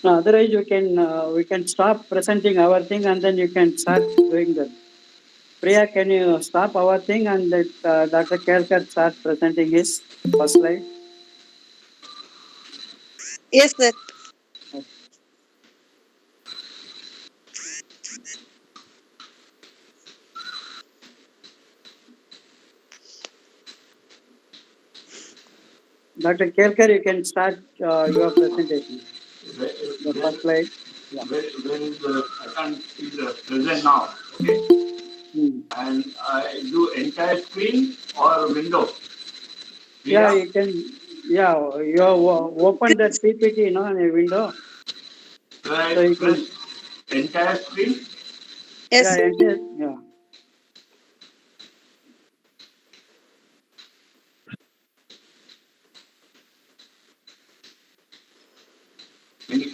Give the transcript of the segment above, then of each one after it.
No, otherwise, we can stop presenting our thing and then you can start doing that. Priya, can you stop our thing and let Dr. Kelkar start presenting his first slide? Yes, sir. Dr. Kelkar, you can start your presentation. The first slide. Yeah. Where is the, I can't see the present now, okay? And I do entire screen or window? Yeah, you can, you open that PPT, in a window. Right, So you can, entire screen? Yes. yeah.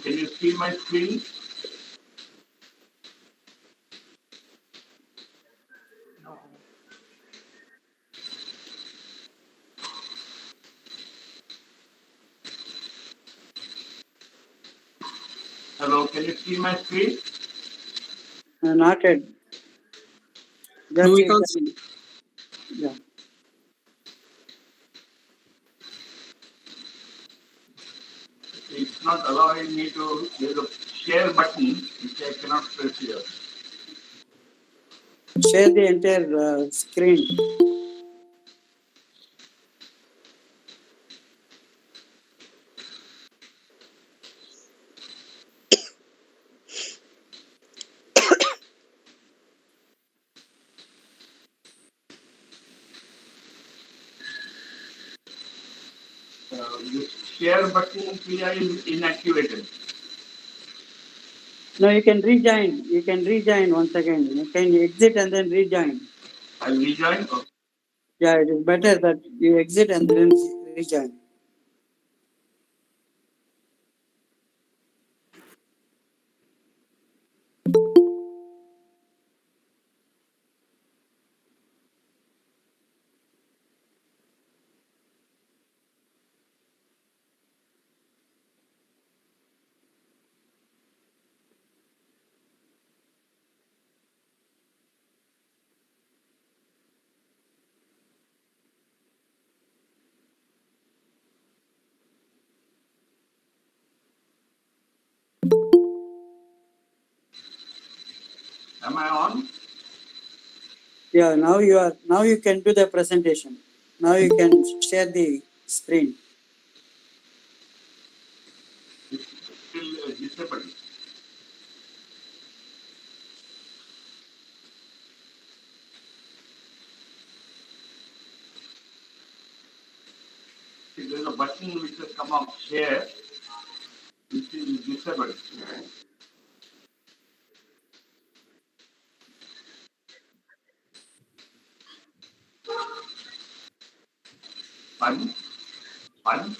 Can you see my screen? Hello, can you see my screen? Not yet. No, we can't see. Yeah. It's not allowing me to, there's a share button which I cannot press here. Share the entire screen. The share button here is inactivated. No, you can rejoin. You can rejoin once again. You can exit and then rejoin. I'll rejoin. Okay. Yeah, it is better that you exit and then rejoin. Am I on? Yeah, now you can do the presentation. Now you can share the screen. It's still disabled. See, there's a button which has come up share, which is disabled. Pardon? Pardon?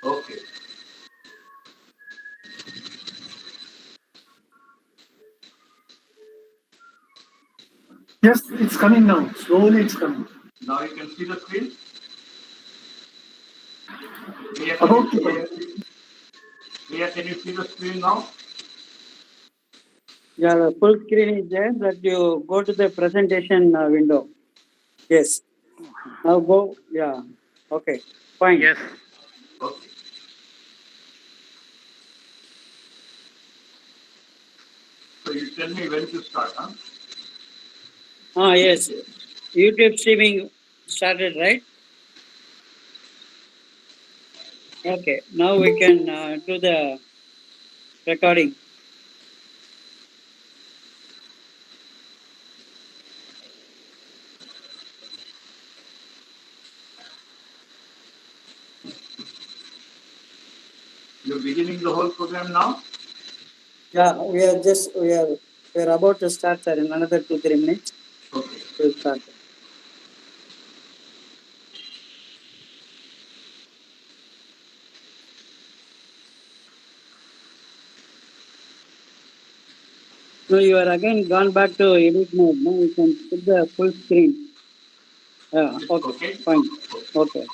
Okay. Yes, it's coming now. Slowly it's coming. Now you can see the screen? About to come. Can you see the screen now? Yeah, the full screen is there, that you go to the presentation window. Yes. Now go, yeah. Okay, fine. Yes. Okay. So you tell me when to start, huh? Yes. YouTube streaming started, right? Okay, now we can do the recording. You're beginning the whole program now? Yeah, we are about to start, sir, in another 2-3 minutes. Okay. We'll start. No, you are again gone back to edit mode. No, you can put the full screen. Yeah, okay, Okay. fine. Okay.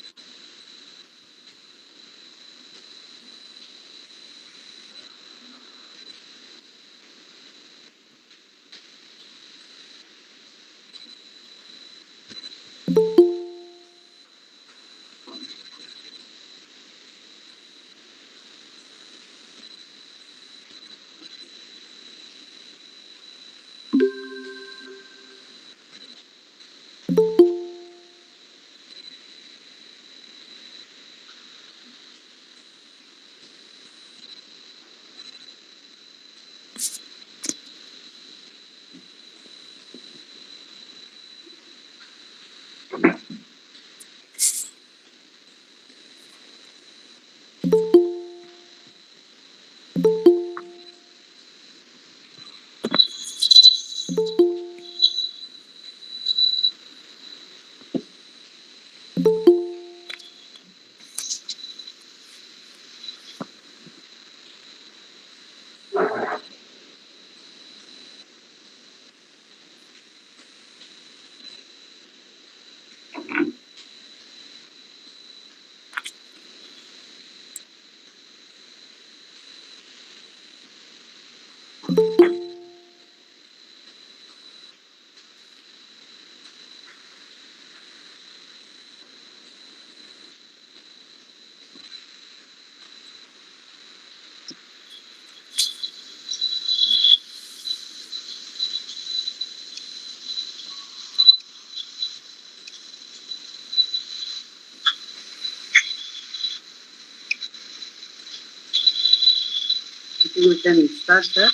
You can start, sir.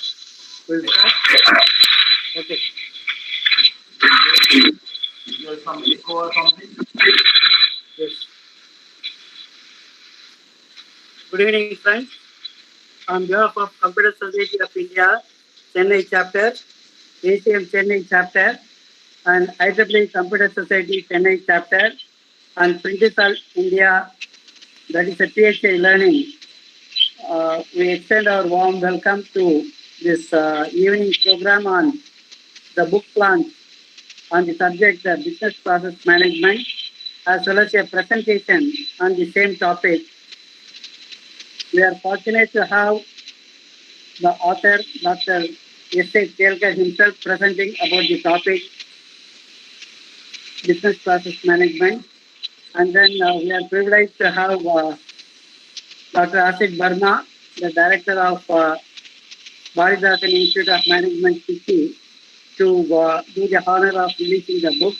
We'll start. Okay. Is there some echo or something? Yes. Good evening, friends. On behalf of Computer Society of India, Chennai chapter, ACM Chennai chapter, and IEEE Computer Society Chennai chapter, and Principal India, that is a PhD learning. We extend our warm welcome to this evening program on the book launch on the subject business process management, as well as a presentation on the same topic. We are fortunate to have the author, Dr. S.A. Kelkar himself, presenting about the topic business process management. And then we are privileged to have Dr. Asit Barma, the director of Bharathidasan Institute of Management, City, to do the honor of releasing the book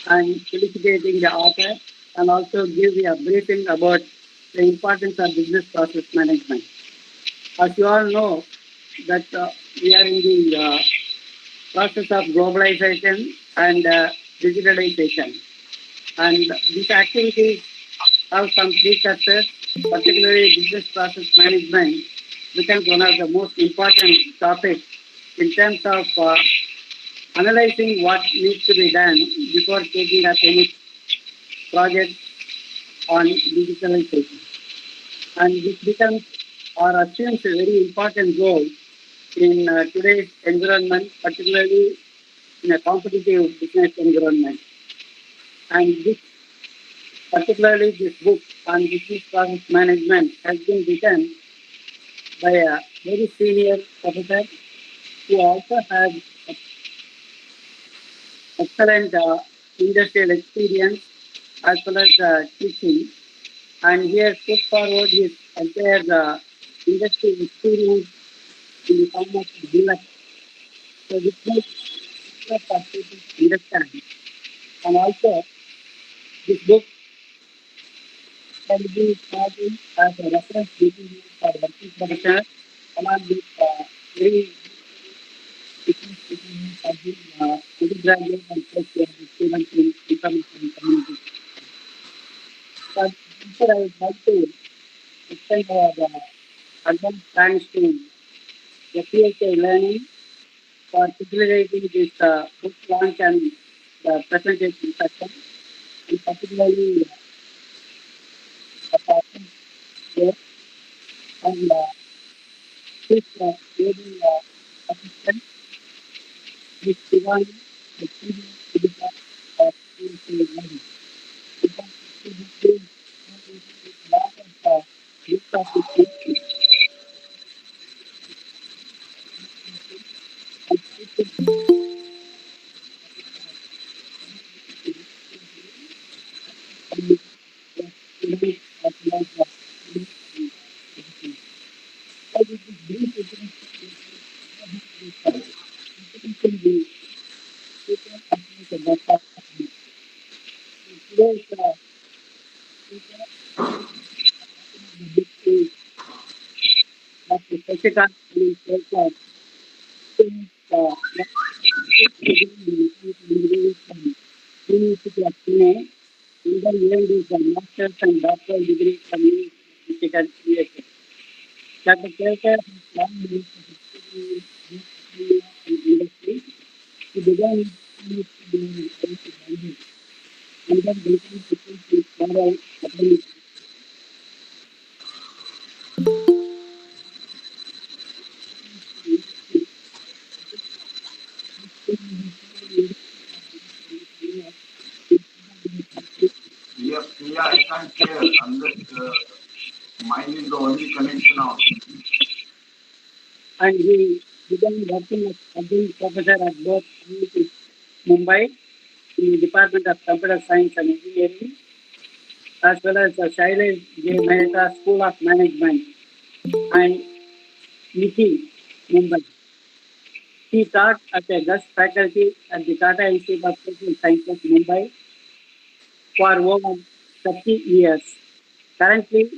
and felicitating the author, and also give a briefing about the importance of business process management. As you all know, that we are in the process of globalization and digitalization. And these activities have some precursors, particularly business process management becomes one of the most important topics in terms of analyzing what needs to be done before taking up any project on digitalization. And this becomes or assumes a very important role in today's environment, particularly in a competitive business environment. And this, particularly this book on business process management has been written by a very senior professor who also has excellent industrial experience as well as teaching. And he has put forward his entire industry experience in the form of a bullet. So this makes people understand. And also, this book can be started as a reference material for working professionals along with very business experience as in undergraduate and postgraduate students in information and communication. But before I would like to extend our advanced thanks to the PHI Learning for facilitating this book launch and the presentation session, and particularly the person here and his able assistant. with Shivani, the senior editor of Shivani. Because she has been a lot of list of the things and people of life of how this is brief introduction the people of the best of today's the big is Dr. Shashikant will Kelkar since University of Chennai, and then earned his master's and doctoral degree from University of Michigan, USA. Dr. Kelkar has long years of experience in academia and industry. He began his PhD in Anand, and then became faculty in moral academic. Yeah, I can't hear unless mine is the only connection out. And he began working as adjunct professor at both IIT Mumbai in the Department of Computer Science and Engineering, as well as the Shailesh J. Mehta School of Management and IIT Mumbai. He taught as a guest faculty at the Tata Institute of Social Sciences, Mumbai, for over 30 years. Currently,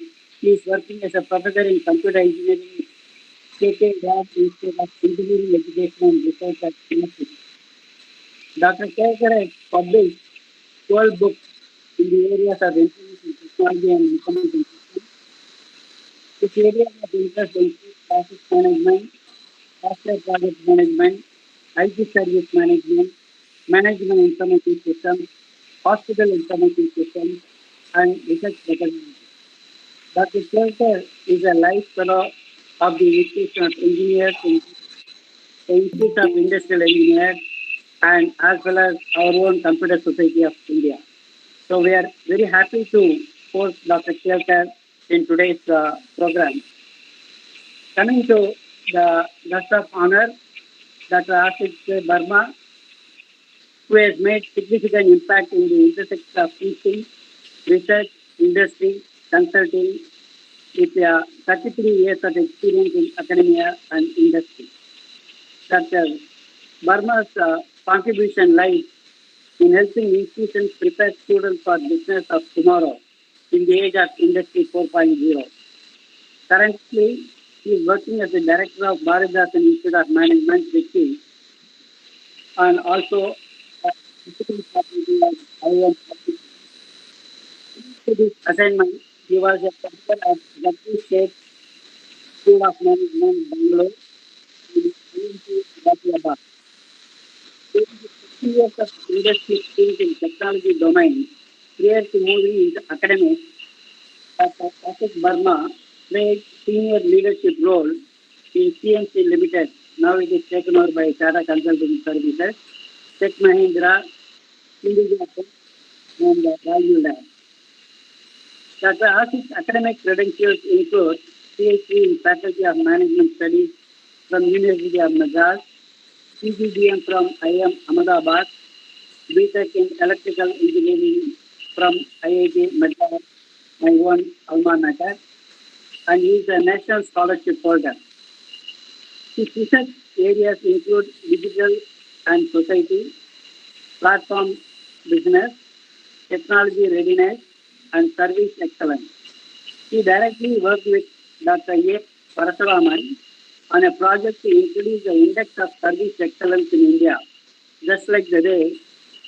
he is working as a professor in computer engineering Garg Institute of Engineering Education and Research at Nashik. Dr. Kelkar has published 12 books in the areas of information technology and information systems. His areas of interest include traffic management, software project management, IT service management, management information systems, hospital information systems, and research methodology. Dr. Kelkar is a life fellow of the Institute of Engineers in the Institute of Industrial Engineers and as well as our own Computer Society of India. So we are very happy to host Dr. Kelkar in today's program. Coming to the guest of honor, Dr. Asit Barma, who has made significant impact in the intersection of teaching, research, industry, consulting, with 33 years of experience in academia and industry. Dr. Barma's contribution lies in helping institutions prepare students for business of tomorrow in the age of Industry 4.0. Currently, he is working as the director of Bharathidasan Institute of Management, Trichy, and also physical faculty of IEEE. To this assignment, he was a professor at Garg State School of Management, Bangalore, in IIT Bharathidasan. During his 50 years of industry experience in technology domain, prior to moving into academics, Asit Barma played senior leadership role in CMC Limited. Now it is taken over by Tata Consulting Services, Tech Mahindra, Individual and Value Lab. Dr. Asit's academic credentials include PhD in Faculty of Management Studies from University of Madras, PGDM from IIM Ahmedabad, BTech in Electrical Engineering from IIT Madras, my own alma mater, and he is a national scholarship holder. His research areas include digital and society, platform business, technology readiness, and service excellence. He directly worked with Dr. A. Parasuraman on a project to introduce the Index of Service Excellence in India, just like the way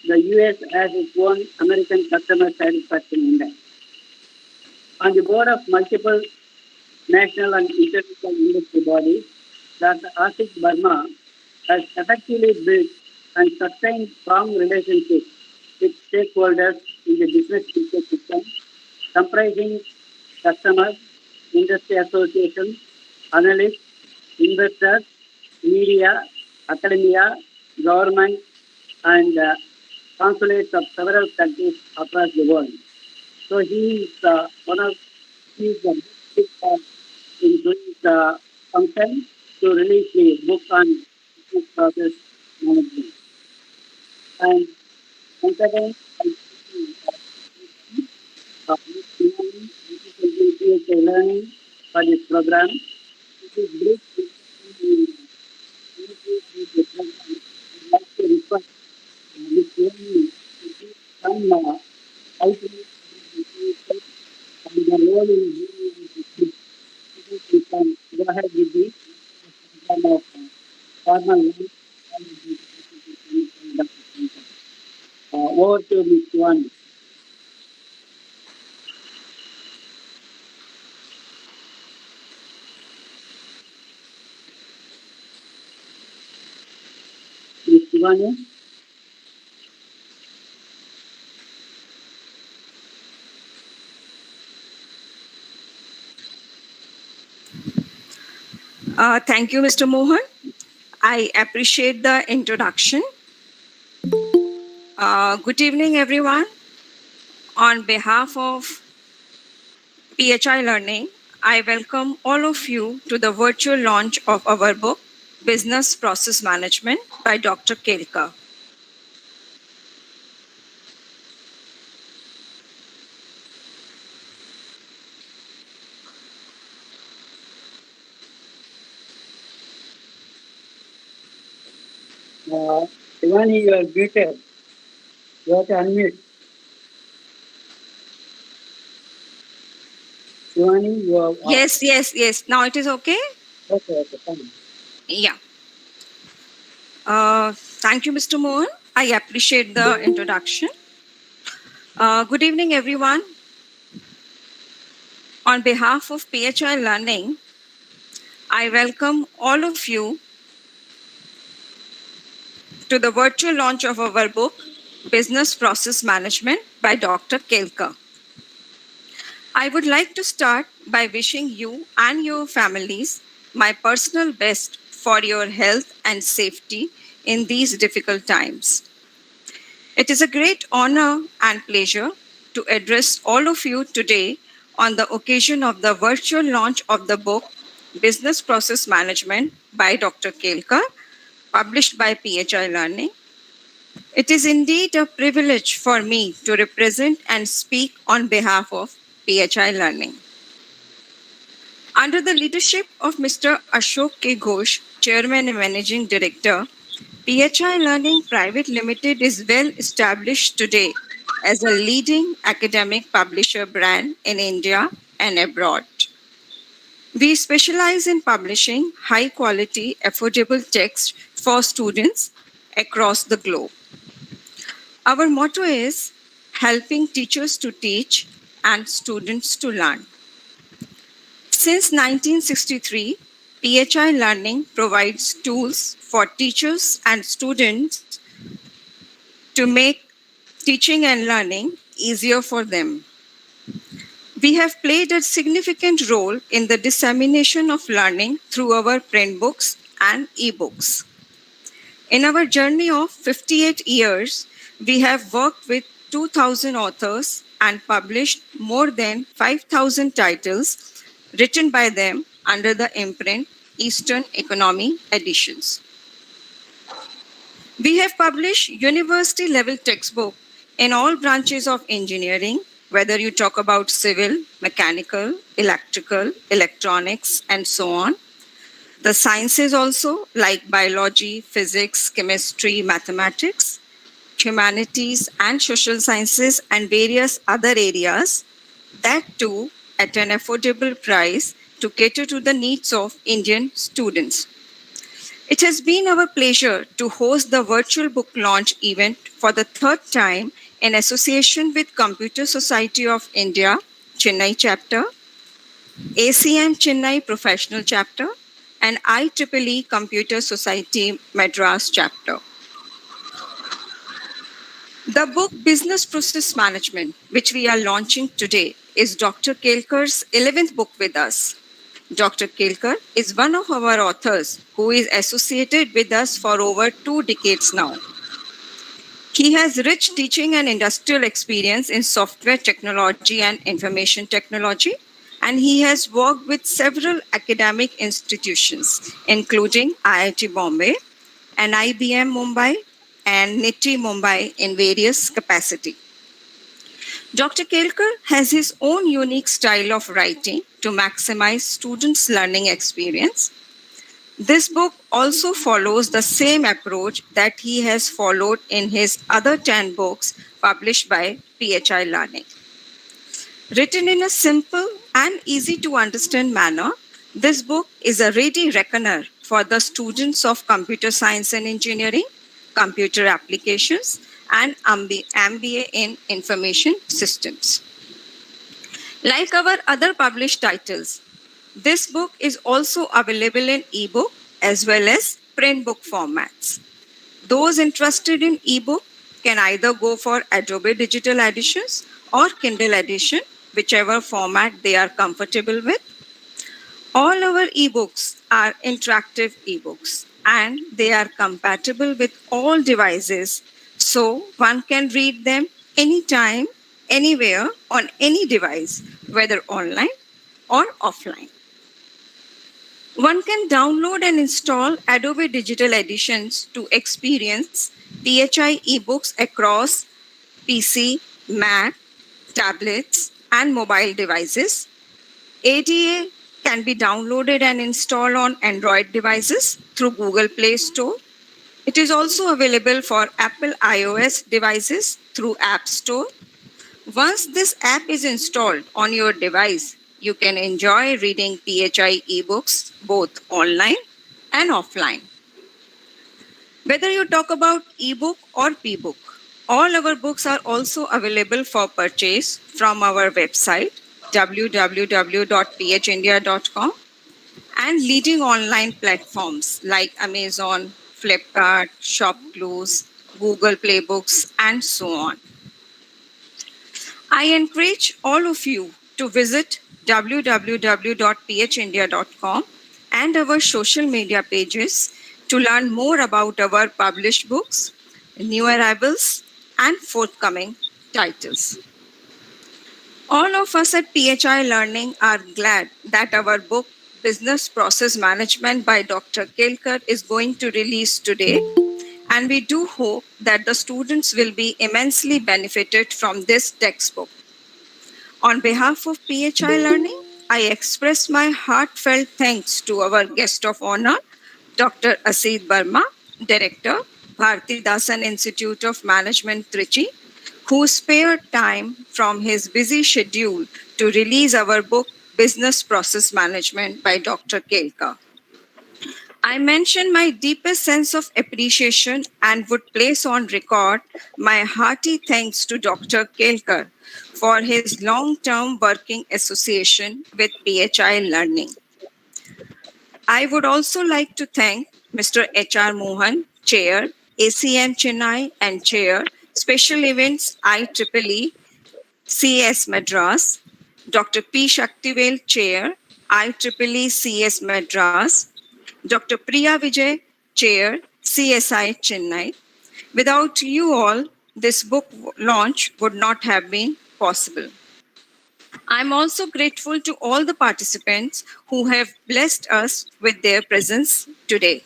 the US has its own American Customer Satisfaction Index. On the board of multiple national and international industry bodies, Dr. Asit Barma has effectively built and sustained strong relationships with stakeholders in the business ecosystem, comprising customers, industry associations, analysts, investors, media, academia, government, and consulates of several countries across the world. So he is he is the big in doing the function to release the book on business process management. And once again, I Miss Shivani, PhD learning for this program. It is great to introduce the program. I'd like to request Miss Shivani to give some outreach and the role in business. We can go ahead with the program of formal learning. Over to Miss Shivani. Miss Shivani. Thank you, Mr. Mohan. I appreciate the introduction. Good evening, everyone. On behalf of PHI Learning, I welcome all of you to the virtual launch of our book, Business Process Management by Dr. Kelkar. Shivani, you are muted. You have to unmute. Shivani, you are. Yes. Now it is okay? Okay, fine. Yeah. Thank you, Mr. Mohan. I appreciate the introduction. Good evening, everyone. On behalf of PHI Learning, I welcome all of you to the virtual launch of our book, Business Process Management by Dr. Kelkar. I would like to start by wishing you and your families my personal best for your health and safety in these difficult times. It is a great honor and pleasure to address all of you today on the occasion of the virtual launch of the book Business Process Management by Dr. Kelkar, published by PHI Learning. It is indeed a privilege for me to represent and speak on behalf of PHI Learning. Under the leadership of Mr. Ashok K. Ghosh, Chairman and Managing Director, PHI Learning Private Limited is well established today as a leading academic publisher brand in India and abroad. We specialize in publishing high quality, affordable text for students across the globe. Our motto is helping teachers to teach and students to learn. Since 1963, PHI Learning provides tools for teachers and students to make teaching and learning easier for them. We have played a significant role in the dissemination of learning through our print books and e-books. In our journey of 58 years, we have worked with 2,000 authors and published more than 5,000 titles written by them under the imprint Eastern Economy Editions. We have published university-level textbook in all branches of engineering, whether you talk about civil, mechanical, electrical, electronics, and so on. The sciences also, like biology, physics, chemistry, mathematics, humanities, and social sciences, and various other areas, that too at an affordable price to cater to the needs of Indian students. It has been our pleasure to host the virtual book launch event for the third time in association with Computer Society of India, Chennai chapter, ACM Chennai Professional chapter, and IEEE Computer Society Madras chapter. The book Business Process Management, which we are launching today, is Dr. Kelkar's 11th book with us. Dr. Kelkar is one of our authors who is associated with us for over 2 decades now. He has rich teaching and industrial experience in software technology and information technology, and he has worked with several academic institutions, including IIT Bombay and IBM Mumbai and NITI Mumbai in various capacity. Dr. Kelkar has his own unique style of writing to maximize students' learning experience. This book also follows the same approach that he has followed in his other 10 books published by PHI Learning. Written in a simple and easy to understand manner, this book is a ready reckoner for the students of computer science and engineering, computer applications, and MBA in information systems. Like our other published titles, this book is also available in ebook as well as print book formats. Those interested in ebook can either go for Adobe Digital Editions or Kindle Edition, whichever format they are comfortable with. All our ebooks are interactive ebooks and they are compatible with all devices, so one can read them anytime, anywhere, on any device, whether online or offline. One can download and install Adobe Digital Editions to experience PHI ebooks across PC, Mac, tablets, and mobile devices. ADA can be downloaded and installed on Android devices through Google Play Store. It is also available for Apple iOS devices through App Store. Once this app is installed on your device, you can enjoy reading PHI ebooks both online and offline. Whether you talk about ebook or pbook, all our books are also available for purchase from our website www.phindia.com and leading online platforms like Amazon, Flipkart, ShopClose, Google Play Books, and so on. I encourage all of you to visit www.phindia.com and our social media pages to learn more about our published books, new arrivals, and forthcoming titles. All of us at PHI Learning are glad that our book, Business Process Management by Dr. Kelkar, is going to release today, and we do hope that the students will be immensely benefited from this textbook. On behalf of PHI Learning, I express my heartfelt thanks to our guest of honor, Dr. Asit Barma, Director, Bharathidasan Institute of Management, Trichy, who spared time from his busy schedule to release our book, Business Process Management by Dr. Kelkar. I mention my deepest sense of appreciation and would place on record my hearty thanks to Dr. Kelkar for his long-term working association with PHI Learning. I would also like to thank Mr. H.R. Mohan, Chair, ACM Chennai, and Chair, Special Events IEEE, CS Madras, Dr. P. Sakthivel, Chair, IEEE CS Madras, Dr. Priya Vijay, Chair, CSI Chennai. Without you all, this book launch would not have been possible. I'm also grateful to all the participants who have blessed us with their presence today.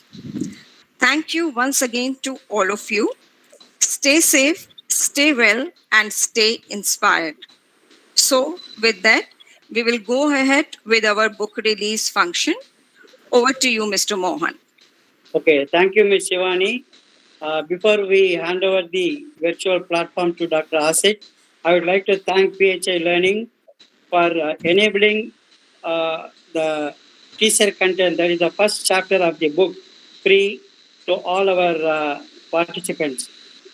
Thank you once again to all of you. Stay safe, stay well, and stay inspired. So, with that, we will go ahead with our book release function. Over to you, Mr. Mohan. Okay, thank you, Ms. Shivani. Before we hand over the virtual platform to Dr. Asit, I would like to thank PHI Learning for enabling the teaser content, that is the first chapter of the book, free to all our participants,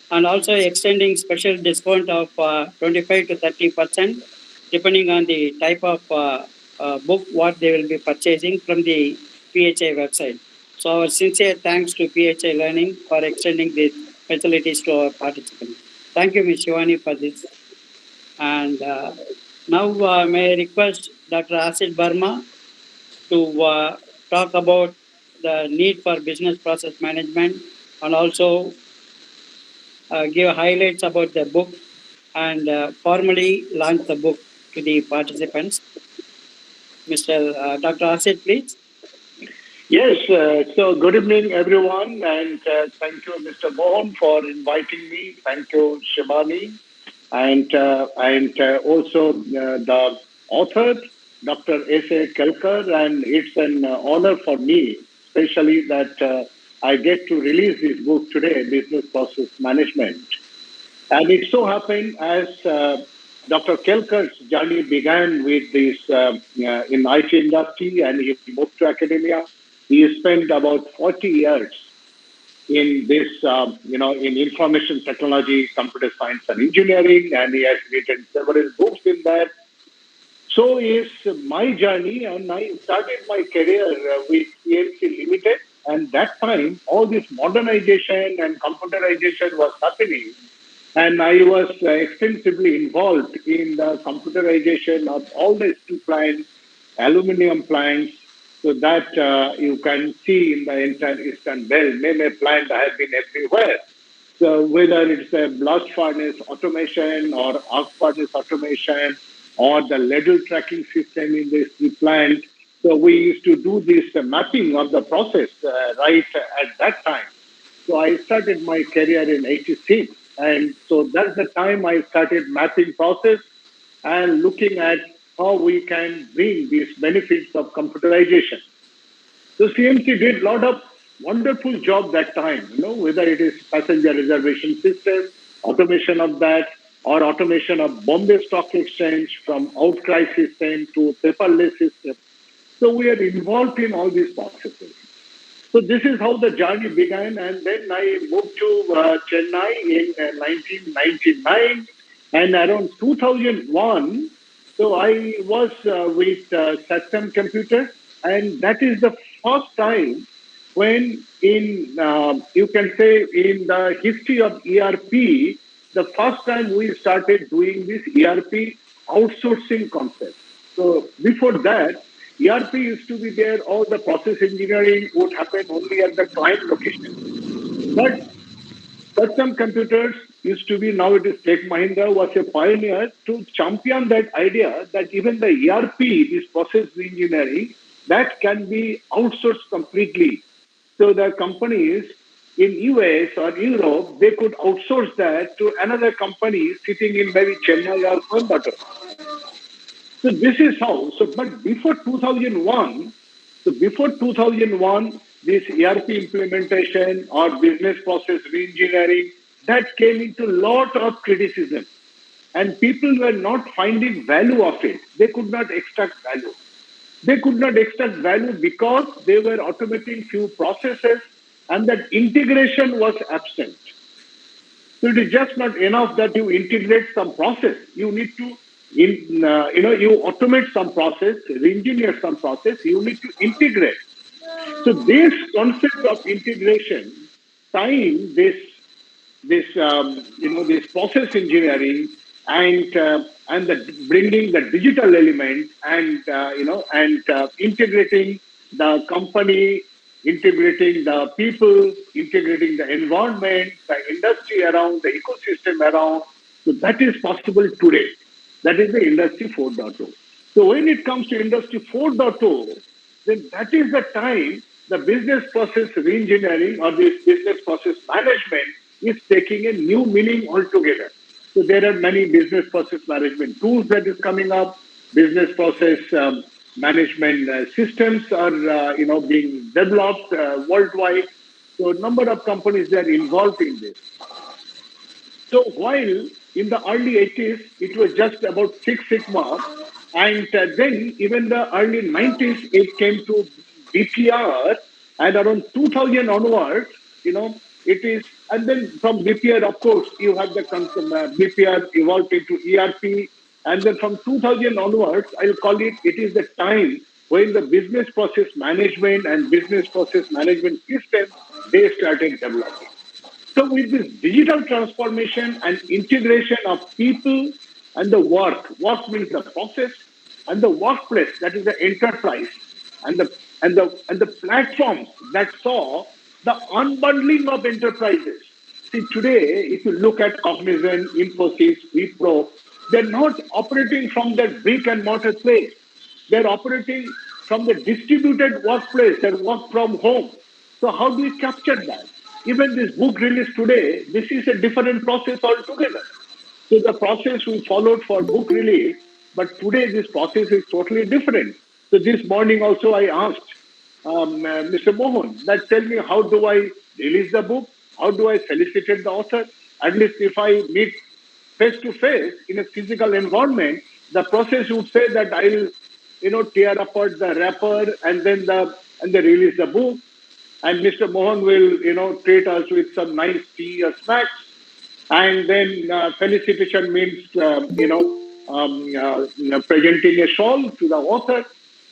and also extending special discount of 25 to 30% depending on the type of book what they will be purchasing from the PHI website. So our sincere thanks to PHI Learning for extending these facilities to our participants. Thank you, Ms. Shivani, for this. And now may I request Dr. Asit Barma to talk about the need for business process management and also give highlights about the book and formally launch the book to the participants. Mr. Dr. Asit, please. Yes, so good evening, everyone, and thank you, Mr. Mohan, for inviting me. Thank you, Shivani, and also the author, Dr. S.A. Kelkar, and it's an honor for me, especially that I get to release this book today, Business Process Management. And it so happened as Dr. Kelkar's journey began with this in IT industry, and he moved to academia. He spent about 40 years in this, in information technology, computer science, and engineering, and he has written several books in that. So is my journey, and I started my career with CMC Limited. And that time, all this modernization and computerization was happening. And I was extensively involved in the computerization of all the steel plants, aluminum plants, so that you can see in the entire Eastern Belt, many plants have been everywhere. So whether it's a blast furnace automation or arc furnace automation or the ladle tracking system in the steel plant, so we used to do this mapping of the process right at that time. So I started my career in '86, and so that's the time I started mapping process and looking at how we can bring these benefits of computerization. So CMC did a lot of wonderful job that time, whether it is passenger reservation system, automation of that, or automation of Bombay Stock Exchange from outcry system to paperless system. So we are involved in all these processes. So this is how the journey began, and then I moved to Chennai in 1999, and around 2001. So I was with Sakthivel Computer, and that is the first time when, in you can say, in the history of ERP, the first time we started doing this ERP outsourcing concept. So before that, ERP used to be there, all the process engineering would happen only at the client location. But custom computers used to be, now it is Tech Mahindra, was a pioneer to champion that idea that even the ERP, this process engineering, that can be outsourced completely. So the companies in US or Europe, they could outsource that to another company sitting in maybe Chennai or Coimbatore. So this is how. So, but before 2001, before 2001, this ERP implementation or business process reengineering, that came into a lot of criticism, and people were not finding value of it. They could not extract value. They could not extract value because they were automating few processes, and that integration was absent. So it is just not enough that you integrate some process. You need to, you automate some process, engineer some process. You need to integrate. So this concept of integration, tying this process engineering and bringing the digital element and integrating the company, integrating the people, integrating the environment, the industry around, the ecosystem around. So that is possible today. That is the Industry 4.0. So when it comes to Industry 4.0, then that is the time the business process reengineering or this business process management is taking a new meaning altogether. So there are many business process management tools that is coming up. Business process management systems are being developed worldwide. So a number of companies are involved in this. So while in the early 80s, it was just about Six Sigma, and then even the early 90s, it came to BPR, and around 2000 onwards, it is, and then from BPR, of course, you have the BPR evolved into ERP, and then from 2000 onwards, I'll call it is the time when the business process management and business process management system, they started developing. So with this digital transformation and integration of people and the work means the process, and the workplace, that is the enterprise. and the platforms that saw the unbundling of enterprises. See, today, if you look at Cognizant, Infosys, Wipro, they're not operating from that brick and mortar place. They're operating from the distributed workplace and work from home. So how do we capture that? Even this book release today, this is a different process altogether. So the process we followed for book release, but today this process is totally different. So this morning also I asked Mr. Mohan that tell me how do I release the book? How do I felicitate the author? At least if I meet face to face in a physical environment, the process would say that I'll, tear apart the wrapper and then release the book. And Mr. Mohan will, treat us with some nice tea or snacks. And then felicitation means, presenting a shawl to the author.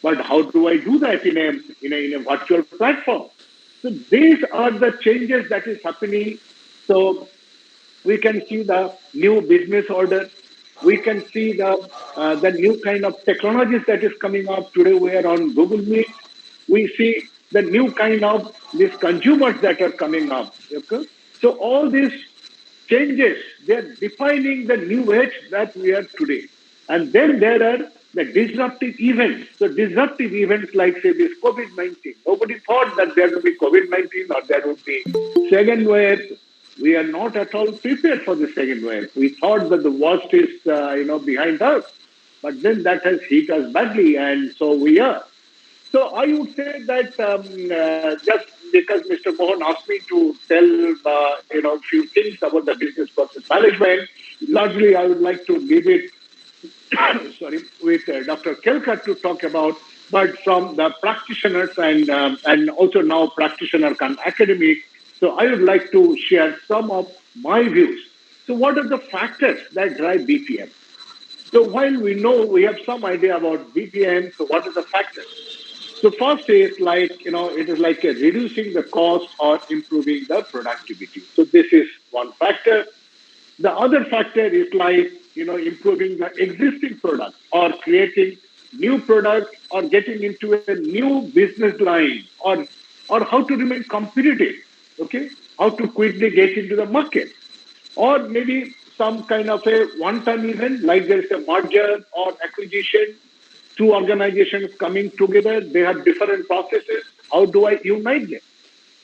But how do I do that in a virtual platform? So these are the changes that is happening. So we can see the new business order. We can see the new kind of technologies that is coming up. Today we are on Google Meet. We see the new kind of these consumers that are coming up. Okay? So all these changes, they're defining the new age that we are today. And then there are the disruptive events. So disruptive events like, say, this COVID-19. Nobody thought that there would be COVID-19 or there would be second wave. We are not at all prepared for the second wave. We thought that the worst is, behind us. But then that has hit us badly, and so we are. So I would say that just because Mr. Mohan asked me to tell, few things about the business process management, largely I would like to leave it, with Dr. Kelkar to talk about, but from the practitioners and also now practitioner academic. So I would like to share some of my views. So what are the factors that drive BPM? So while we know we have some idea about BPM, so what are the factors? So first is it is like reducing the cost or improving the productivity. So this is one factor. The other factor is improving the existing product or creating new product or getting into a new business line or how to remain competitive, okay? How to quickly get into the market. Or maybe some kind of a one-time event, like there is a merger or acquisition, two organizations coming together, they have different processes. How do I unite them?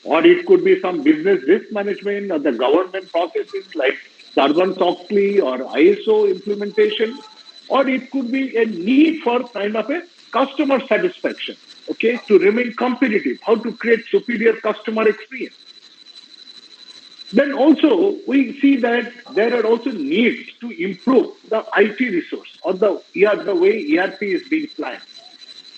Or it could be some business risk management or the government processes like Sarbanes-Oxley or ISO implementation. Or it could be a need for kind of a customer satisfaction, okay, to remain competitive, how to create superior customer experience. Then also, we see that there are also needs to improve the IT resource or the way ERP is being planned.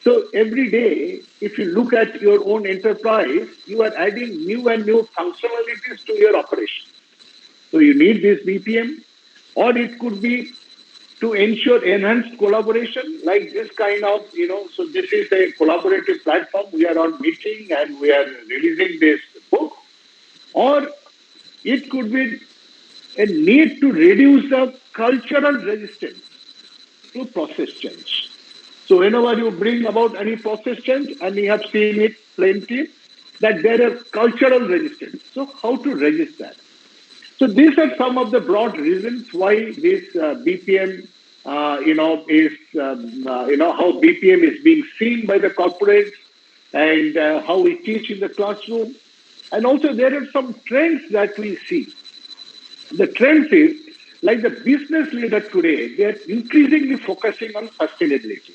So every day, if you look at your own enterprise, you are adding new and new functionalities to your operation. So you need this BPM, or it could be to ensure enhanced collaboration, like this kind of, so this is a collaborative platform. We are on meeting and we are releasing this book. Or it could be a need to reduce the cultural resistance to process change. So whenever you bring about any process change, and we have seen it plenty, that there is cultural resistance. So how to resist that? So these are some of the broad reasons why this BPM, how BPM is being seen by the corporates and how we teach in the classroom. And also there are some trends that we see. The trends is, like the business leader today, they are increasingly focusing on sustainability.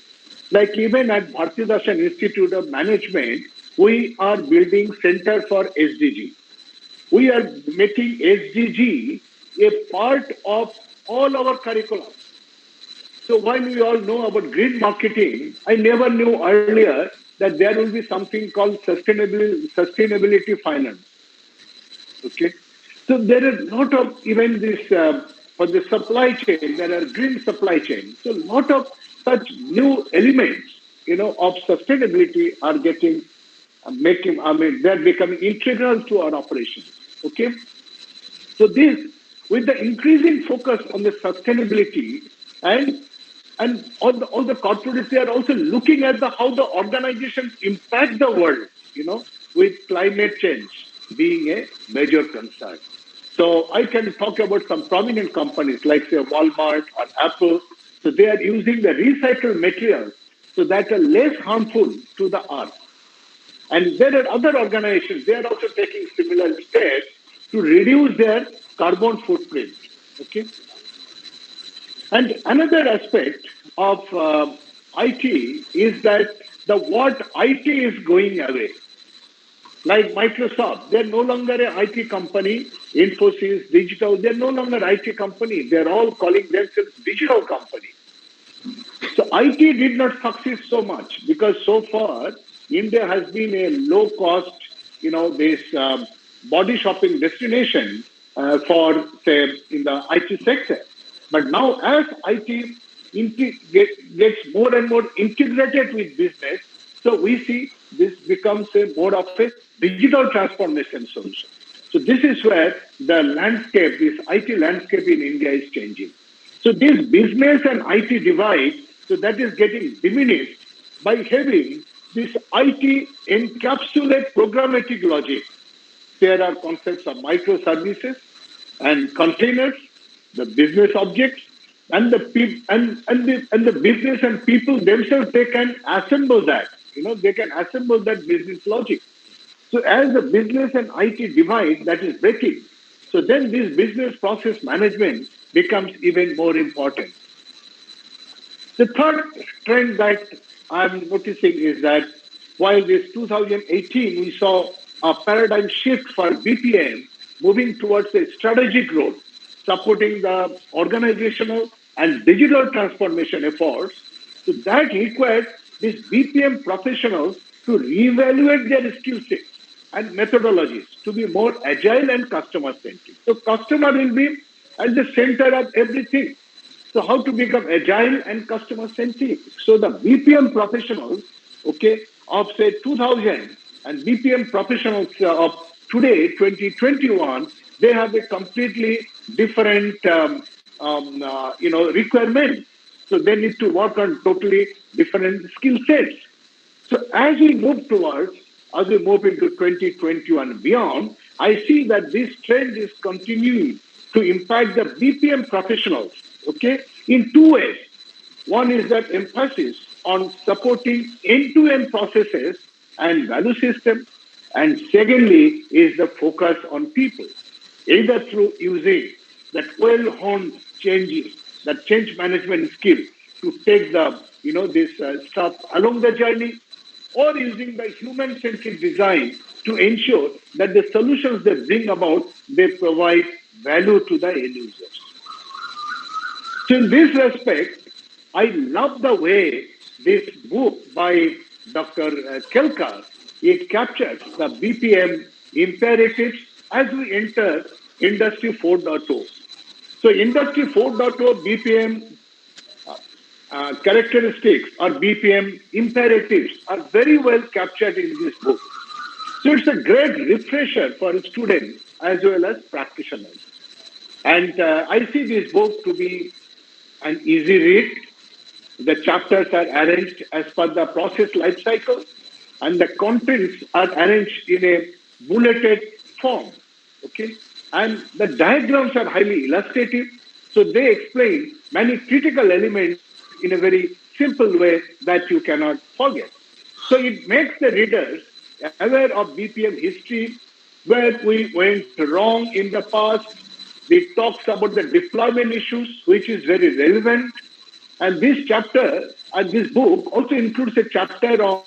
Like even at Bharathidasan Institute of Management, we are building Center for SDG. We are making SDG a part of all our curriculum. So while we all know about green marketing, I never knew earlier that there will be something called sustainability finance. Okay, so there are a lot of even this for the supply chain. There are green supply chain. So a lot of such new elements, of sustainability are getting they're becoming integral to our operations. Okay, so this with the increasing focus on the sustainability and And all the corporates, they are also looking at how the organizations impact the world, with climate change being a major concern. So I can talk about some prominent companies like, say, Walmart or Apple. So they are using the recycled materials so that are less harmful to the earth. And there are other organizations, they are also taking similar steps to reduce their carbon footprint. Okay. And another aspect of IT is that what IT is going away. Like Microsoft, they're no longer an IT company. Infosys, Digital, they're no longer IT company. They're all calling themselves digital company. So IT did not succeed so much because so far India has been a low cost, this body shopping destination for, say, in the IT sector. But now as IT gets more and more integrated with business, so we see this becomes more of a digital transformation solution. So this is where the landscape, this IT landscape in India is changing. So this business and IT divide, so that is getting diminished by having this IT encapsulate programmatic logic. There are concepts of microservices and containers, the business objects, and the the business and people themselves, they can assemble that. They can assemble that business logic. So as the business and IT divide that is breaking, so then this business process management becomes even more important. The third trend that I'm noticing is that while this 2018 we saw a paradigm shift for BPM moving towards a strategic role, supporting the organizational and digital transformation efforts, so that required these BPM professionals to reevaluate their skill sets and methodologies to be more agile and customer centric. So customer will be at the center of everything. So how to become agile and customer centric? So the BPM professionals, of say 2000 and BPM professionals of today, 2021, they have a completely different, requirement. So they need to work on totally different skill sets. So as we move into 2021 and beyond, I see that this trend is continuing to impact the BPM professionals, in two ways. One is that emphasis on supporting end-to-end processes and value systems, and secondly is the focus on people, either through using that well-honed change management skill to take this stuff along the journey, or using the human-centric design to ensure that the solutions they bring about, they provide value to the end users. So in this respect, I love the way this book by Dr. Kelkar, it captures the BPM imperatives as we enter Industry 4.0. So Industry 4.0 BPM characteristics or BPM imperatives are very well captured in this book. So it's a great refresher for students as well as practitioners. And I see this book to be an easy read. The chapters are arranged as per the process life cycle, and the contents are arranged in a bulleted form. And the diagrams are highly illustrative, so they explain many critical elements in a very simple way that you cannot forget. So it makes the readers aware of BPM history, where we went wrong in the past. It talks about the deployment issues, which is very relevant. And this chapter and this book also includes a chapter on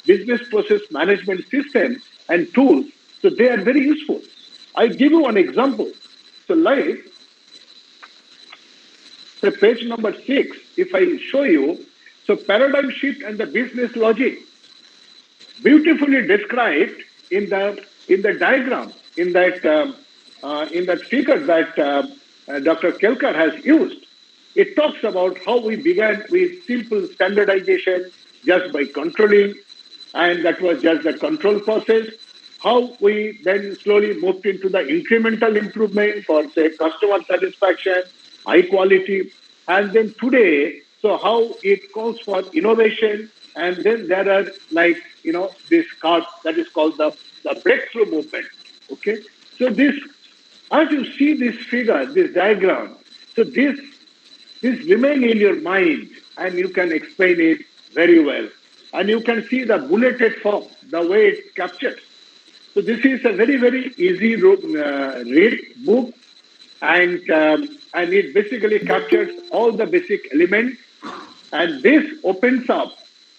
business process management systems and tools. So they are very useful. I give you one example. So like, the page number 6, if I show you, so paradigm shift and the business logic, beautifully described in the diagram, in that figure that Dr. Kelkar has used. It talks about how we began with simple standardization just by controlling, and that was just the control process. How we then slowly moved into the incremental improvement for, say, customer satisfaction, high quality. And then today, So how it calls for innovation, and then there are this card that is called the breakthrough movement. Okay, so this, as you see this figure, this diagram, so this remain in your mind, and you can explain it very well, and you can see the bulleted form, the way it captures. So this is a very, very easy read book, and it basically captures all the basic elements, and this opens up,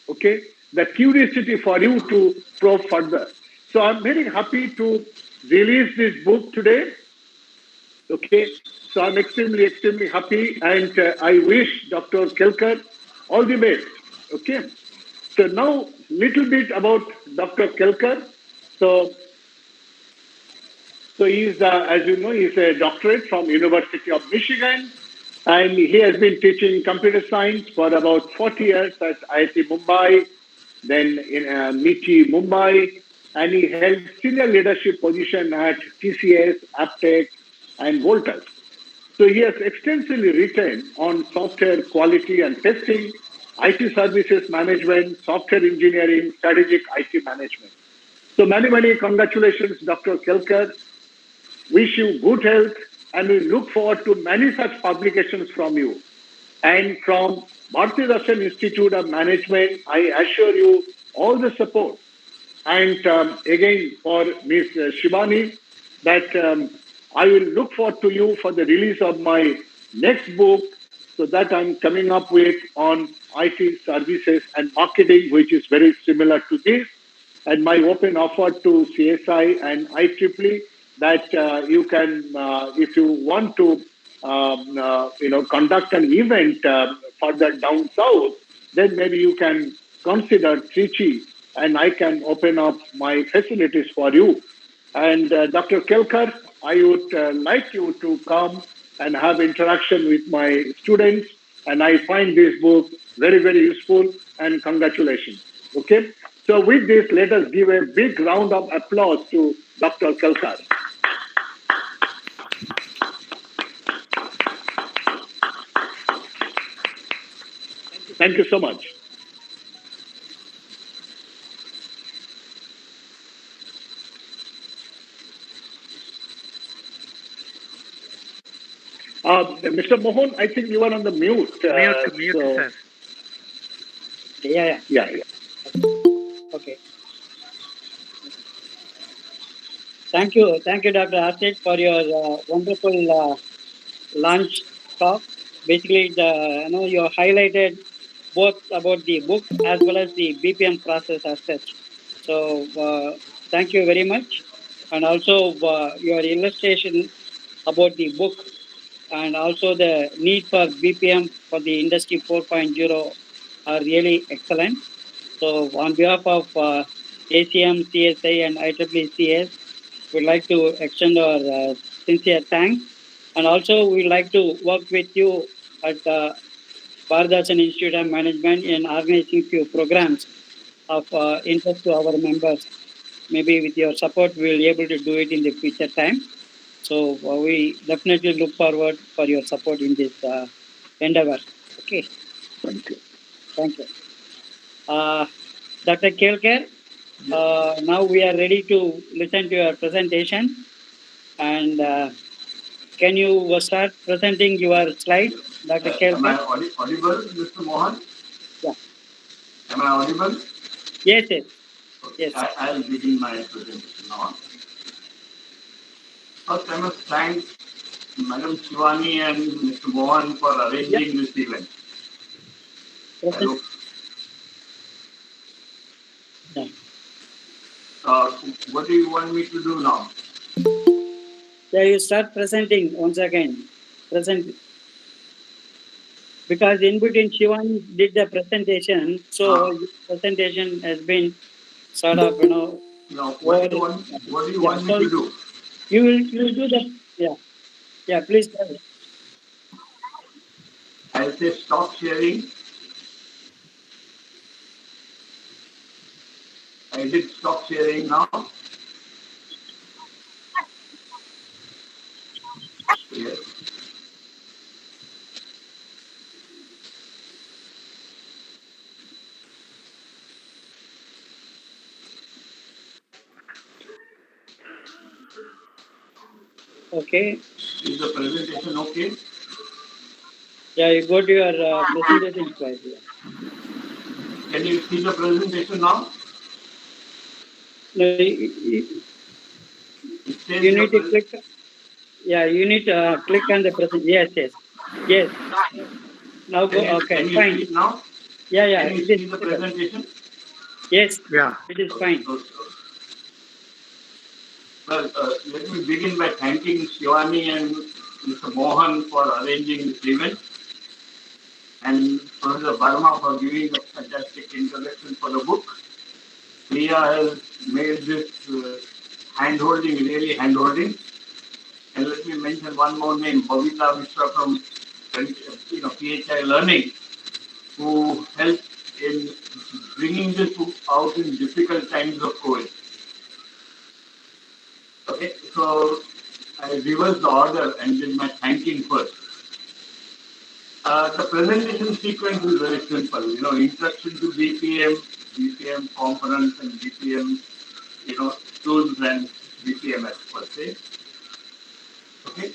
okay, the curiosity for you to probe further. So I'm very happy to release this book today. Okay, so I'm extremely happy, and I wish Dr. Kelkar all the best. Okay, so now little bit about Dr. Kelkar. So he's, as you know, he's a doctorate from University of Michigan, and he has been teaching computer science for about 40 years at IIT Mumbai, then in MITI Mumbai, and he held senior leadership position at TCS, Aptech, and Voltas. So he has extensively written on software quality and testing, IT services management, software engineering, strategic IT management. So many congratulations, Dr. Kelkar. Wish you good health, and we look forward to many such publications from you. And from Bharathidasan Institute of Management, I assure you all the support. And again, for Ms. Shivani, that I will look forward to you for the release of my next book, so that I'm coming up with on IT services and marketing, which is very similar to this. And my open offer to CSI and IEEE that you can, if you want to, conduct an event further down south, then maybe you can consider Trichy, and I can open up my facilities for you. And Dr. Kelkar, I would like you to come and have interaction with my students. And I find this book very, very useful, and congratulations. Okay. So with this, let us give a big round of applause to Dr. Kelkar. Thank you so much. Mr. Mohan, I think you are on the mute. Mute, sir. Yeah. Okay. Thank you, Dr. Asit, for your wonderful launch talk. Basically, you highlighted both about the book as well as the BPM process as such. So, thank you very much, and also your illustration about the book, and also the need for BPM for the Industry 4.0 are really excellent. So, on behalf of ACM, CSI, and IEEE, we'd like to extend our sincere thanks. And also, we'd like to work with you at Bharathidasan Institute of Management in organizing few programs of interest to our members. Maybe with your support, we'll be able to do it in the future time. So we definitely look forward for your support in this endeavor. Okay. Thank you. Thank you. Dr. Kelkar, now we are ready to listen to your presentation. And can you start presenting your slide, Dr. Kelkar? Am I audible, Mr. Mohan? Yeah. Am I audible? Yes. Okay. Yes. I'll begin my presentation now. First, I must thank Madam Shivani and Mr. Mohan for arranging this event. What do you want me to do now? Yeah, you start presenting once again. Present. Because in between Shivani did the presentation, so your presentation has been sort of, No, what do you want me to do? You will do the, yeah, please tell me. I'll say stop sharing. I did stop sharing now. Yes. Okay. Is the presentation okay? Yeah, you go to your presentation slide. Yeah. Can you see the presentation now? No, It says you the need to click. Yeah, you need to click on the present. Yes, yes, yes. Now go. Okay, Can you fine. see it now? Yeah, yeah. Can you It see is the visible. presentation? Yes. Yeah. It is fine. Okay. Well, let me begin by thanking Shivani and Mr. Mohan for arranging this event, and Professor Barma for giving a fantastic introduction for the book. Priya has made this hand-holding really hand-holding. And let me mention one more name, Bhavita Mishra from PHI Learning, who helped in bringing this book out in difficult times of COVID. Okay, so I reversed the order and did my thanking first. The presentation sequence is very simple. Introduction to BPM, BPM components and BPM, tools and BPMS per se. Okay.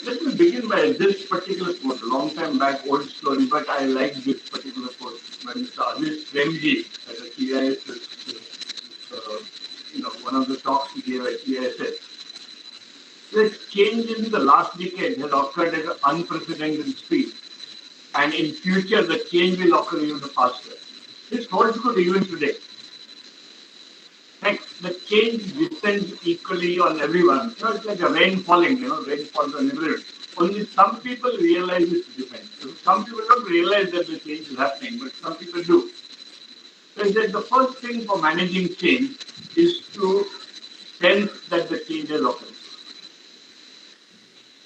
Let me begin by this particular quote. A long time back, old story, but I like this particular quote when Mr. Asit at the TISS, one of the talks he gave at TISS. The change in the last decade has occurred at an unprecedented speed, and in future the change will occur even faster. This holds good even today. The change descends equally on everyone. It's like a rain falling, rain falls on everyone. Only some people realize it's different. Some people don't realize that the change is happening, but some people do. So that the first thing for managing change is to sense that the change has occurred.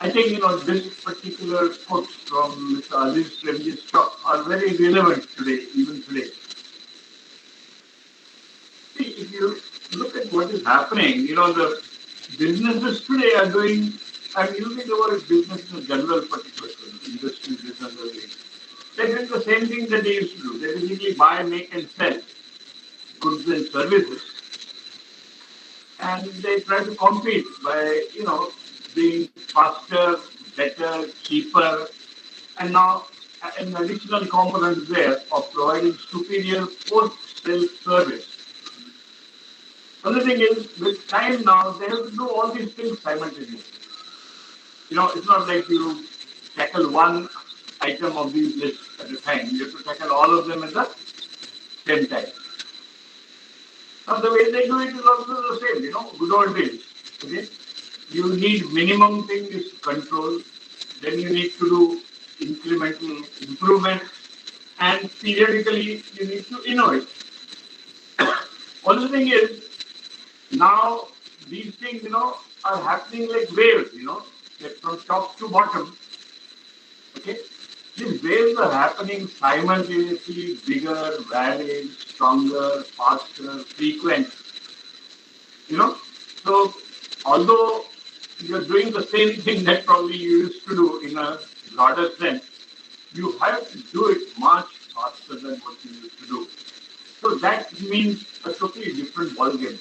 I think, this particular quote from Mr. Aziz's previous talk are very relevant today, even today. See, if you look at what is happening, the businesses today are doing, I'm using the word business in a general particular industry business. They're doing the same thing that they used to do. They basically buy, make, and sell goods and services. And they try to compete by, being faster, better, cheaper, and now an additional component there of providing superior post-sale service. Another thing is, with time now, they have to do all these things simultaneously. It's not like you tackle one item of these lists at a time. You have to tackle all of them at the same time. Now, the way they do it is also the same, good old days. Okay? You need minimum thing is control, then you need to do incremental improvement, and periodically you need to innovate. Only thing is, now these things, are happening like waves, like from top to bottom. Okay? These waves are happening simultaneously, bigger, varied, stronger, faster, frequent. So although you're doing the same thing that probably you used to do in a broader sense, you have to do it much faster than what you used to do. So that means a totally different ballgame.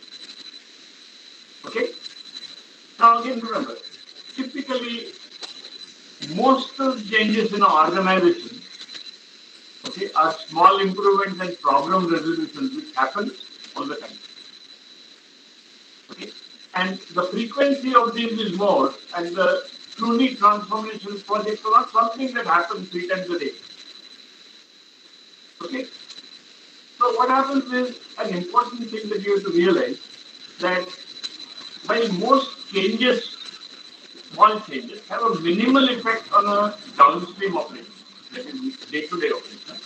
Okay? Now again, remember, typically most of the changes in our organization, okay, are small improvements and problem resolutions which happen all the time. Okay? And the frequency of these is more, and the truly transformational projects are not something that happens 3 times a day. Okay? So what happens is an important thing that you have to realize that while most changes, small changes, have a minimal effect on a downstream operation, that is day-to-day operation,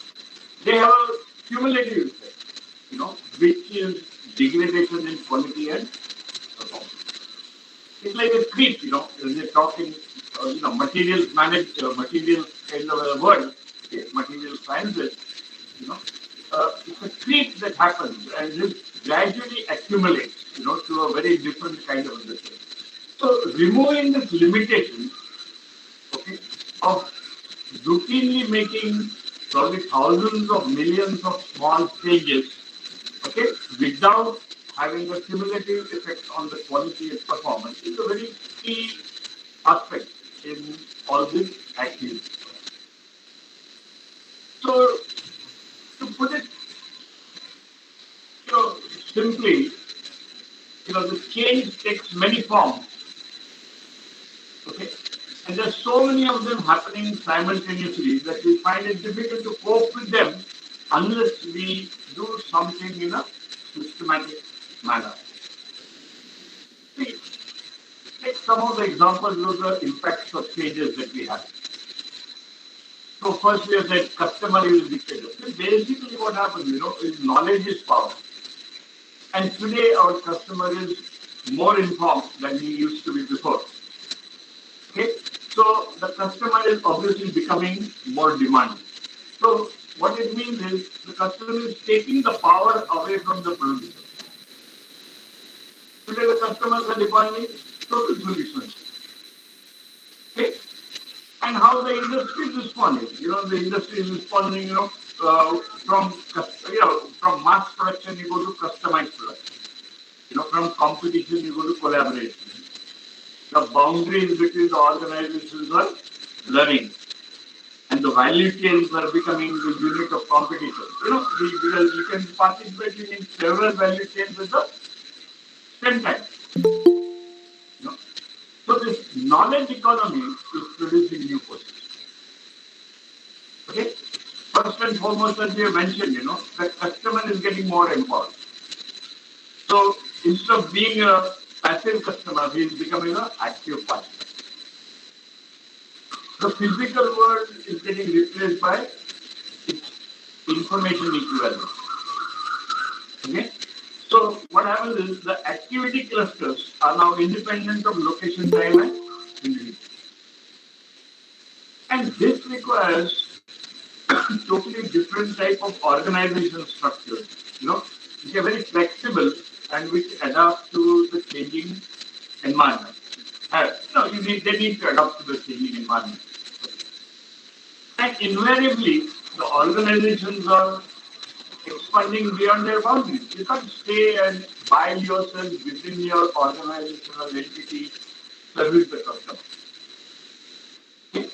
they have a cumulative effect, which is degradation in quality and performance. It's like a creep, when they talk in, materials materials kind of a word, okay, material sciences, it's a creep that happens and this gradually accumulates, to a very different kind of industry. So removing this limitation, okay, of routinely making probably thousands of millions of small changes, okay, without having a cumulative effect on the quality and performance is a very key aspect in all these activities. So, to put it, simply, the change takes many forms. Okay, and there's so many of them happening simultaneously that we find it difficult to cope with them unless we do something in a systematic manner. See, take some of the examples of the impacts of changes that we have. So first we have said customer is dictator. So basically what happens, is knowledge is power. And today our customer is more informed than he used to be before. Okay, so the customer is obviously becoming more demanding. So what it means is the customer is taking the power away from the producer. Today the customers are demanding total solutions. Okay, and how the industry is responding. The industry is responding. From mass production you go to customized production. From competition you go to collaboration. The boundaries between the organizations are blurring, and the value chains are becoming the unit of competition. Because you can participate in several value chains at the same time. So this knowledge economy is producing new processes. Okay. First and foremost, as we have mentioned, the customer is getting more empowered. So instead of being a passive customer, he is becoming an active partner. The physical world is getting replaced by its information equivalent. Okay? So what happens is the activity clusters are now independent of location, time, and individual. And this requires totally different type of organizational structures, which are very flexible and which adapt to the changing environment. They need to adapt to the changing environment. And invariably, the organizations are expanding beyond their boundaries. You can't stay and bind yourself within your organizational entity, service the customer. Okay?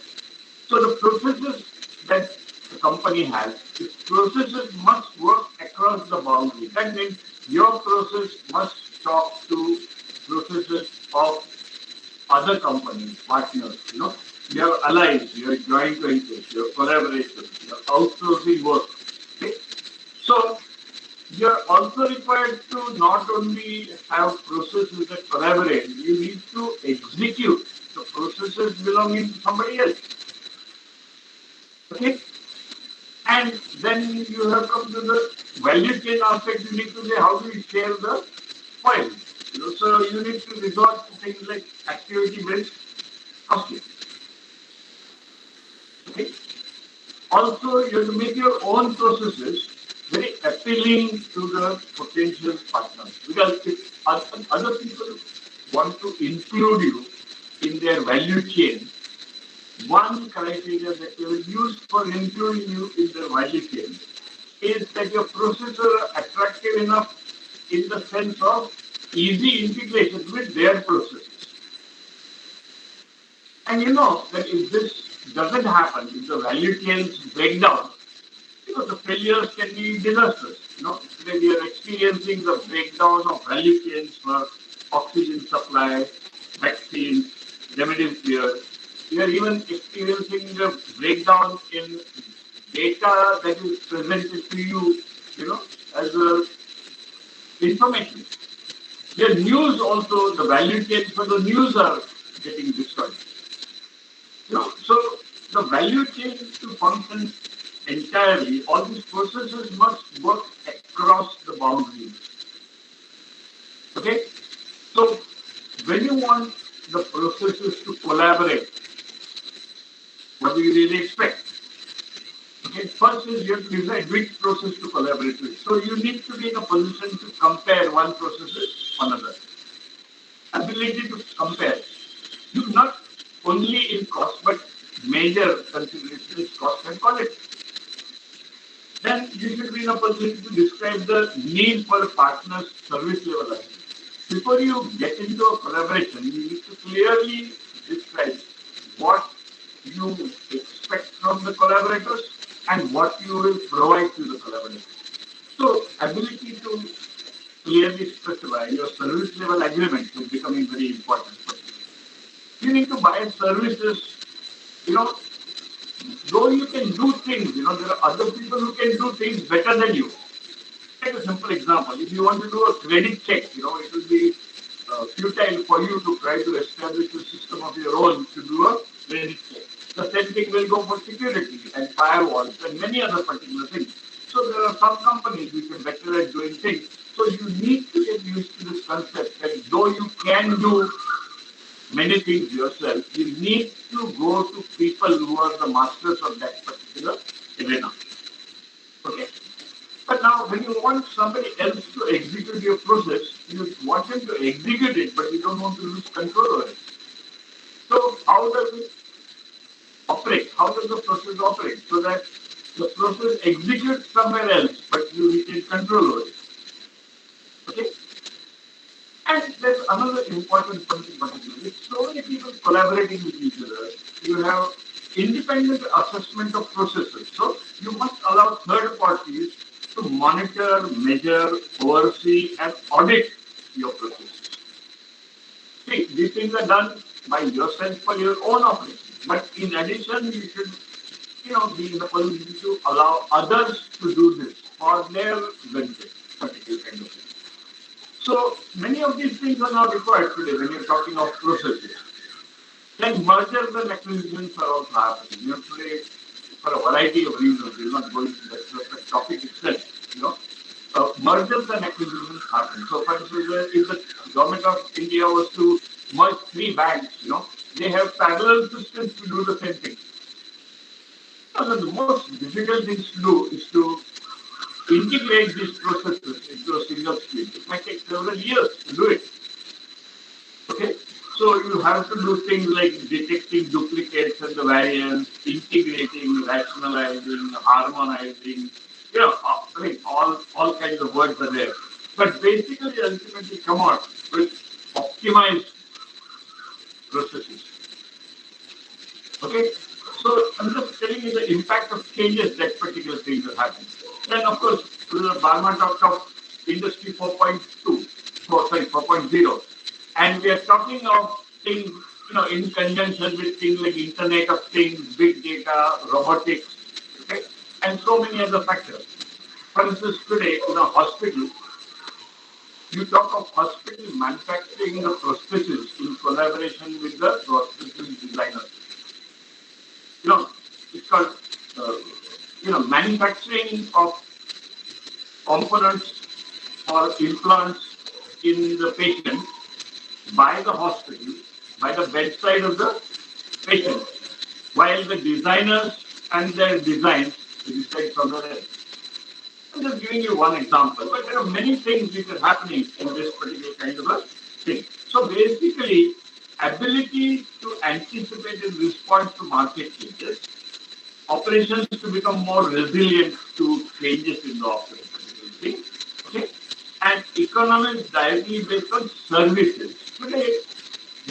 So the processes that the company has, its processes must work across the boundary. That means your process must talk to processes of other companies, partners, your allies, your joint ventures, your collaborations, your outsourcing work. Okay? So you're also required to not only have processes that collaborate, you need to execute the processes belonging to somebody else. Okay? And then you have come to the value chain aspect. You need to say how do we share the spoil. So you need to resort to things like activity-based costing. Okay. Also, you have to make your own processes very appealing to the potential partners, because if other people want to include you in their value chain, one criteria that they will use for including you in the value chain is that your processes are attractive enough in the sense of easy integration with their processes. And that if this doesn't happen, if the value chains break down, the failures can be disastrous. Today we are experiencing the breakdown of value chains for oxygen supply, vaccines, remdesivir. We are even experiencing the breakdown in data that is presented to you, as a information. The news also, the value chains for the news are getting destroyed. So the value chain to function entirely, all these processes must work across the boundaries. Okay? So when you want the processes to collaborate, what do you really expect? Okay, first is you have to decide which process to collaborate with. So you need to be in a position to compare one process with another. Ability to compare. Not only in cost, but major consideration is cost and quality. then you should be in a position to describe the need for a partner's service level agreement. Before you get into a collaboration, you need to clearly describe what you expect from the collaborators and what you will provide to the collaborators. So, ability to clearly specify your service level agreement is becoming very important. You need to buy services, though you can do things, there are other people who can do things better than you. Take a simple example. If you want to do a credit check, it will be futile for you to try to establish a system of your own to do a credit check. The same thing will go for security and firewalls and many other particular things. So there are some companies which are better at doing things. So you need to get used to this concept that though you can do many things yourself, you need to go to people who are the masters of that particular arena. Okay? But now, when you want somebody else to execute your process, you want them to execute it, but you don't want to lose control over it. So, how does it operate? How does the process operate? So that the process executes somewhere else, but you retain control over it. Okay? And there's another important point in particular. With so many people collaborating with each other, you have independent assessment of processes. So you must allow third parties to monitor, measure, oversee, and audit your processes. See, these things are done by yourself for your own operation. But in addition, you should, be in a position to allow others to do this for their benefit, particular kind of thing. So many of these things are not required today when you're talking of processes. Then mergers and acquisitions are also happening. Today, for a variety of reasons, we're not going to the topic itself. Mergers and acquisitions happen. So, for instance, if the government of India was to merge 3 banks, they have parallel systems to do the same thing. So the most difficult things to do is to integrate these processes into a single stream. It might take several years to do it. Okay? So you have to do things like detecting duplicates and the variants, integrating, rationalizing, harmonizing, all kinds of words are there. But basically, ultimately come out with optimized processes. Okay? So I'm just telling you the impact of changes that particular things are happening. Then, of course, Barma talked of Industry 4.0. And we are talking of things, in conjunction with things like Internet of Things, big data, robotics, okay, and so many other factors. For instance, today in a hospital, you talk of hospital manufacturing the prosthesis in collaboration with the prosthesis designers. It's called, manufacturing of components or implants in the patient by the hospital, by the bedside of the patient, while the designers and their designs reside somewhere else. I'm just giving you one example, but there are many things which are happening in this particular kind of a thing. So basically, ability to anticipate and respond to market changes, operations to become more resilient to changes in the operation, okay? And economics directly based on services. Today,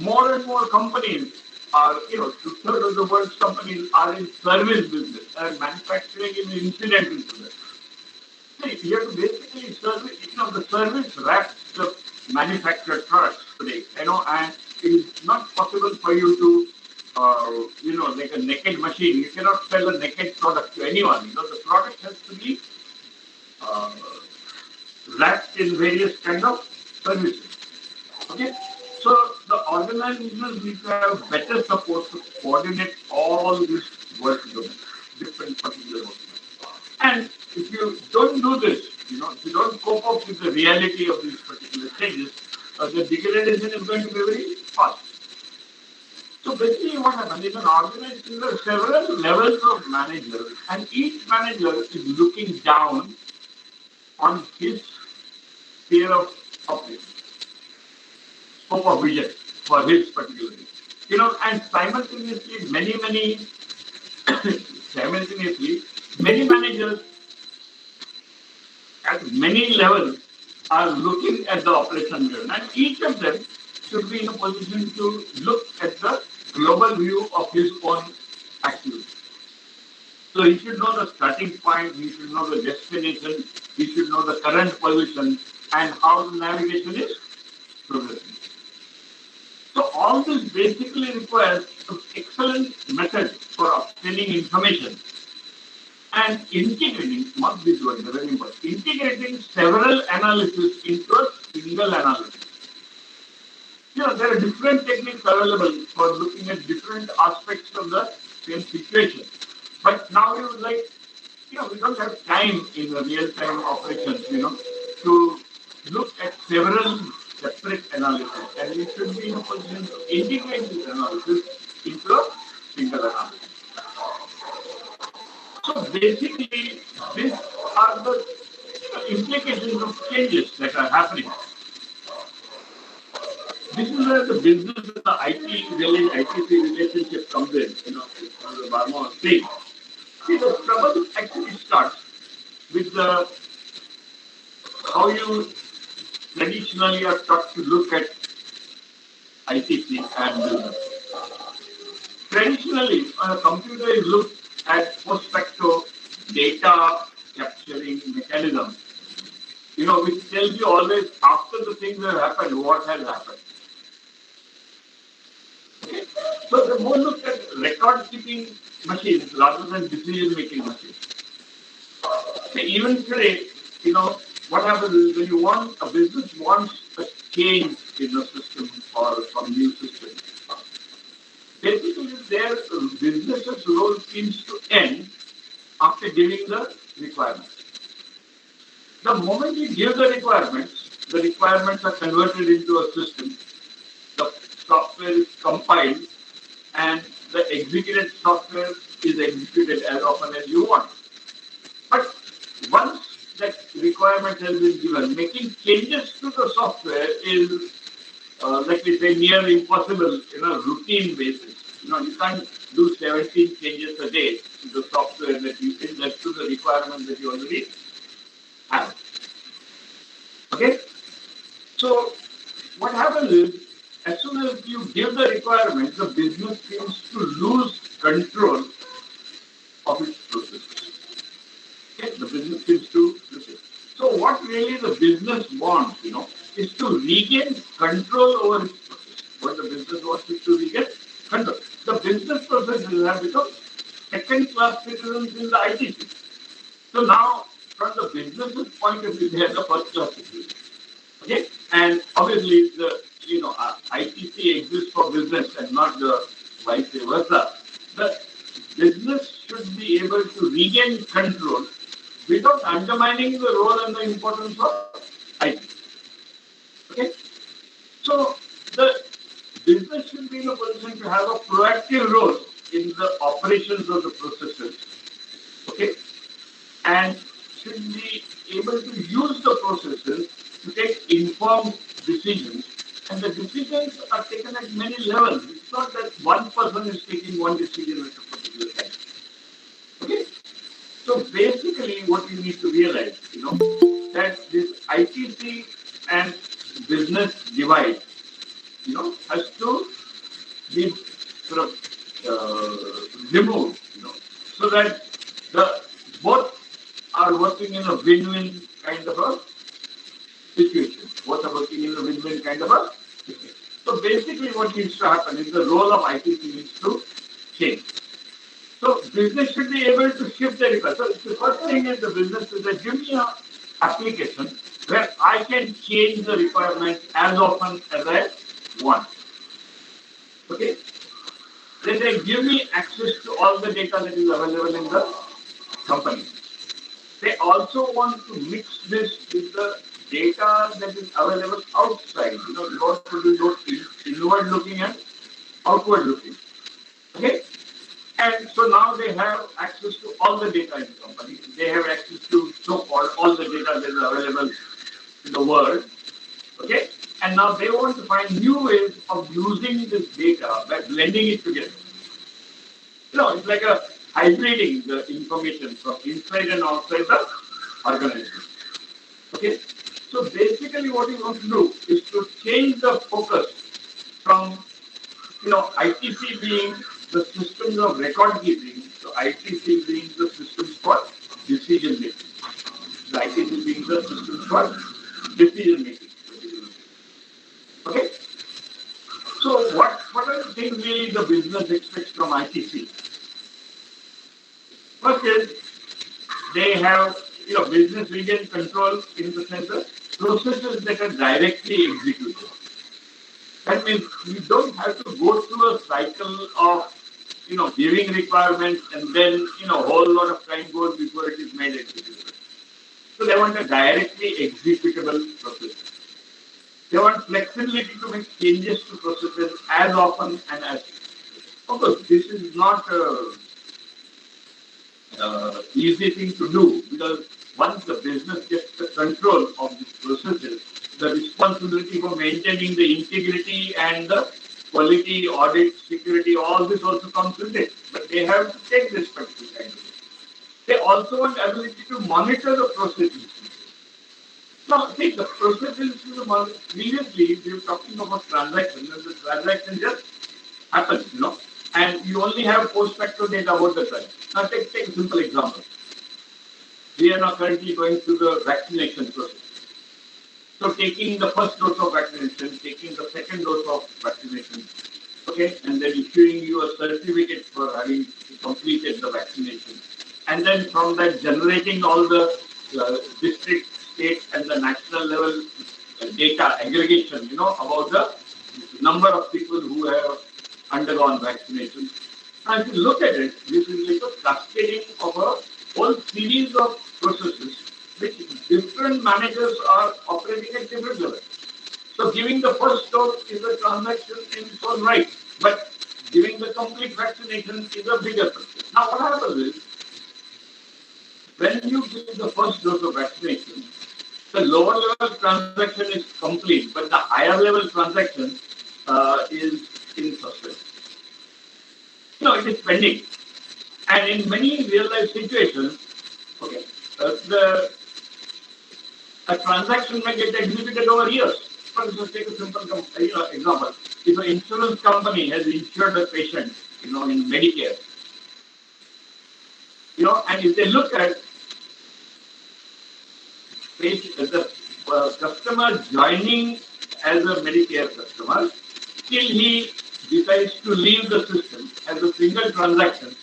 more and more companies are, 2/3 of the world's companies are in service business, and manufacturing is incidental to that. See, you have to basically service, the service wraps the manufactured products today, and it is not possible for you to, like a naked machine. You cannot sell a naked product to anyone. The product has to be wrapped in various kind of services. Okay? So the organizations need to have better support to coordinate all these work domains, different particular work domains. And if you don't do this, if you don't cope up with the reality of these particular changes, the degradation is going to be very fast. So basically what happens is an organization, there are several levels of managers, and each manager is looking down on his sphere of operation, scope of vision for his particular thing. And simultaneously, many managers at many levels are looking at the operation level, and each of them should be in a position to look at the global view of his own activity. So he should know the starting point, he should know the destination, he should know the current position and how the navigation is progressing. So all this basically requires an excellent method for obtaining information and integrating, not this one, very important, integrating several analyses into a single analysis. There are different techniques available for looking at different aspects of the same situation. But now you we don't have time in the real-time operations, to look at several separate analyses, and we should be in a position to integrate this analysis into a single analysis. So basically, these are the implications of changes that are happening. This is where the business and the ITC relationship comes in, as the Barma was saying. See, the trouble actually starts with how you traditionally are taught to look at ITC and business. Traditionally, when a computer is looked at post facto data capturing mechanism, which tells you always after the things have happened, what has happened. Okay? So the more looked at record keeping machines rather than decision making machines. So even today, what happens is when a business wants a change in the system or some new system, basically their business's role seems to end after giving the requirements. The moment you give the requirements are converted into a system, the software is compiled, and the executed software is executed as often as you want. But once that requirement has been given, making changes to the software is, let me say, near impossible in a routine basis. You can't do 17 changes a day to the software that you think that's to the requirement that you already have. Okay? So what happens is, as soon as you give the requirement, the business seems to lose control of its processes. Okay? The business seems to lose it. So what really the business wants, is to regain control over its process. What the business wants is to regain control. The business processes have become second-class citizens in the ITC. So now, from the business's point of view, they are the first-class citizens. Okay, and obviously the ITC exists for business and not the vice versa. The business should be able to regain control without undermining the role and the importance of IT. Okay, so the business should be in a position to have a proactive role in the operations of the processes. Okay, and should be able to use the processes to take informed decisions, and the decisions are taken at many levels. It's not that one person is taking one decision at a particular time. Okay? So basically what you need to realize, that this ITC and business divide, has to be sort of removed, so that both are working in a win-win kind of a situation. Both are working in a win-win kind of a situation. So basically what needs to happen is the role of ITC needs to change. So business should be able to shift the request. So the first thing is the business is that give me an application where I can change the requirements as often as I want. Okay? They say give me access to all the data that is available in the company. They also want to mix this with the data that is available outside. You want to do both inward looking and outward looking. Okay? And so now they have access to all the data in the company. They have access to so-called all the data that is available in the world. Okay? And now they want to find new ways of using this data by blending it together. It's like hybriding the information from inside and outside the organization. Okay, so basically what you want to do is to change the focus from ITC being the systems of record keeping to ITC being the systems for decision making. The ITC being the systems for decision making. Okay, so what are the things really the business expects from ITC? First is they have business regain control in the sense of processes that are directly executed. That means we don't have to go through a cycle of giving requirements and then a whole lot of time goes before it is made executable. So they want a directly executable process. They want flexibility to make changes to processes as often and as. Of course, this is not easy thing to do because once the business gets the control of these processes, the responsibility for maintaining the integrity and the quality, audit, security, all this also comes with it. But they have to take this particular kind of thing. They also want the ability to monitor the processes. Now, see, the processes, previously we were talking about transactions, and the transaction just happens, and you only have post-facto data about the transaction. Now, take a simple example. We are now currently going through the vaccination process. So, taking the first dose of vaccination, taking the second dose of vaccination, okay, and then issuing you a certificate for having completed the vaccination. And then from that, generating all the district, state, and the national level data aggregation, about the number of people who have undergone vaccination. And if you look at it, this is like a cascading of a whole series of processes which different managers are operating at different levels. So giving the first dose is a transaction in its own right, but giving the complete vaccination is a bigger process. Now what happens is, when you give the first dose of vaccination, the lower level transaction is complete, but the higher level transaction is in suspense. It is pending. And in many real life situations, okay, a transaction may get executed over years. For instance, take a simple example. If an insurance company has insured a patient, in Medicare, and if they look at the customer joining as a Medicare customer, till he decides to leave the system as a single transaction,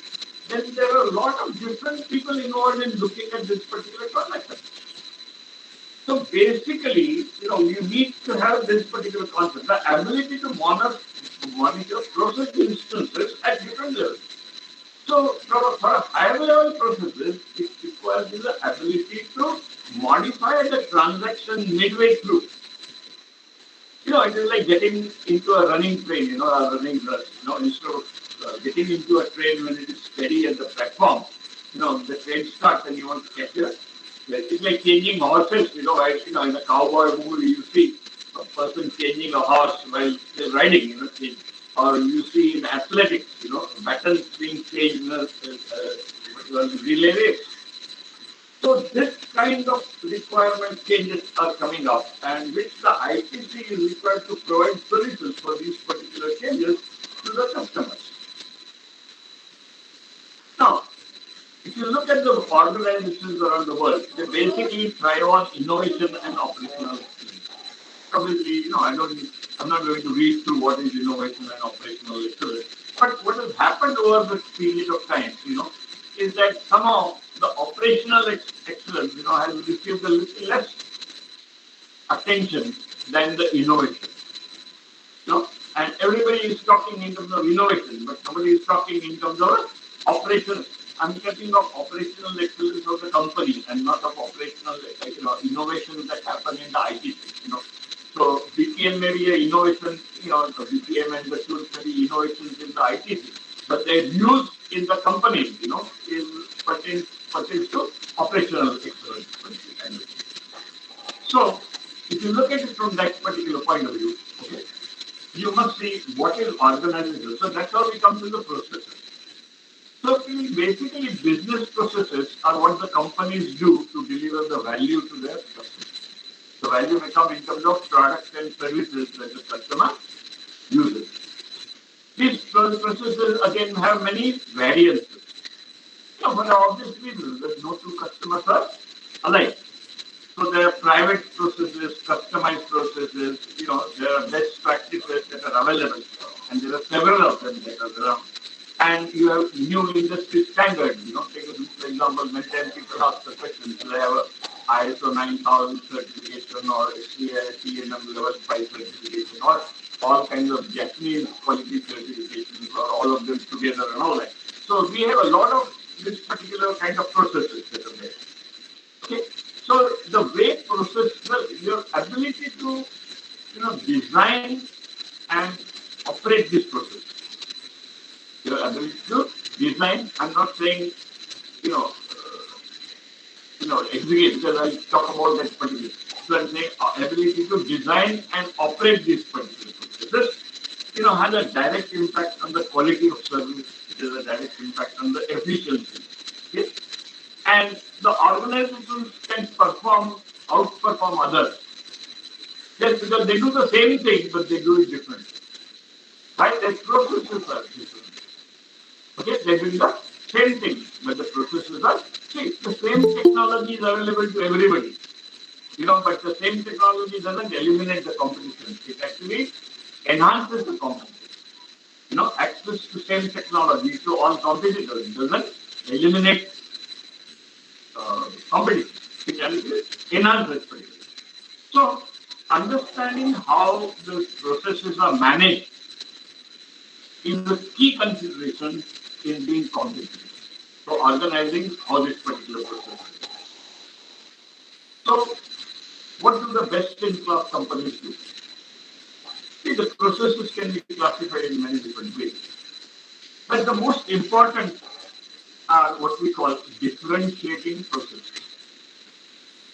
then there are a lot of different people involved in looking at this particular transaction. So basically, you need to have this particular concept, the ability to monitor process instances at different levels. So for a higher level processes, it requires the ability to modify the transaction midway through. It is like getting into a running train, a running bus. Instead of getting into a train when it is steady at the platform, the train starts and you want to catch it. It's like changing horses, in a cowboy movie you see a person changing a horse while they're riding, or you see in athletics, battles being changed in a relay race. So this kind of requirement changes are coming up, and which the ITC is required to provide solutions for these particular changes to the customers. Now, if you look at the organizations around the world, they basically thrive on innovation and operational excellence. Obviously, I'm not going to read through what is innovation and operational excellence. But what has happened over the period of time, is that somehow the operational excellence, has received a little less attention than the innovation. And everybody is talking in terms of innovation, but somebody is talking in terms of operations. I'm talking of operational excellence of the company and not of operational, innovations that happen in the ITC. So BPM may be an innovation, the BPM and the tools may be innovations in the ITC, but their use in the company, is pertains to operational excellence. So if you look at it from that particular point of view, okay, you must see what is organization. So that's how we come to the processes. So basically, business processes are what the companies do to deliver the value to their customers. value may come in terms of products and services that the customer uses. These processes again have many variances. For obvious reasons, that no two customers are alike. So there are private processes, customized processes, there are best practices that are available, and there are several of them that are around. And you have new industry standards, take a simple example, many times people ask the question, do I have a ISO 9000 certification or TNM level 5 certification or all kinds of Japanese quality certifications or all of them together and all that. So we have a lot of this particular kind of processes that are there. Okay, so the way your ability to design and operate this process, your ability to design. I'm not saying execute, because I'll talk about that particular. So I'm saying ability to design and operate this particular process. Has a direct impact on the quality of service. It has a direct impact on the efficiency. Okay? And the organizations can outperform others. Just because they do the same thing, but they do it differently. Right? Their processes are different. Okay? They do the same thing, but the processes are, the same technology is available to everybody. But the same technology doesn't eliminate the competition. It actually enhances the competition. Access to same technology to all competitors doesn't eliminate competition. It actually enhances competition. So, understanding how the processes are managed is the key consideration in being competitive. So, organizing how this particular process is. So, what do the best-in-class companies do? See, the processes can be classified in many different ways. But the most important are what we call differentiating processes.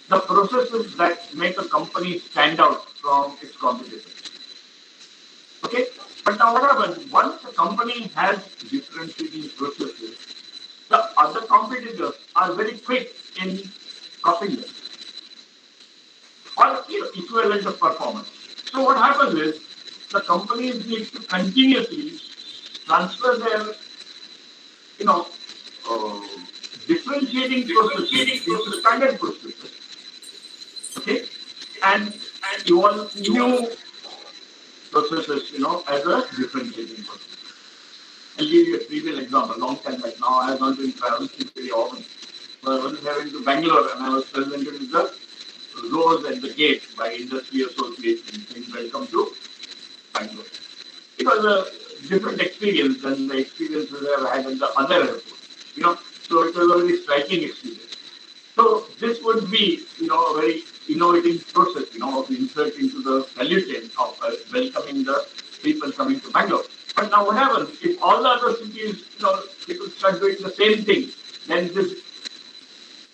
The processes that make a company stand out from its competitors. Okay? But now what happens? Once a company has differentiating processes, the other competitors are very quick in copying them. Or equivalent of performance. So what happens is, the companies need to continuously transfer their, differentiating processes into standard processes. Okay? And evolve new processes, as a differentiating process. I'll give you a trivial example. Long time back now, I have not been traveling very often. So I was traveling to Bangalore and I was presented with the rose at the gate by industry association saying welcome to Bangalore. It was a different experience than the experiences I've had in the other airports. So it was a very striking experience. So this would be, a very innovative process, of insert into the value chain of welcoming the people coming to Bangalore. But now what happens? If all the other cities, people start doing the same thing, then this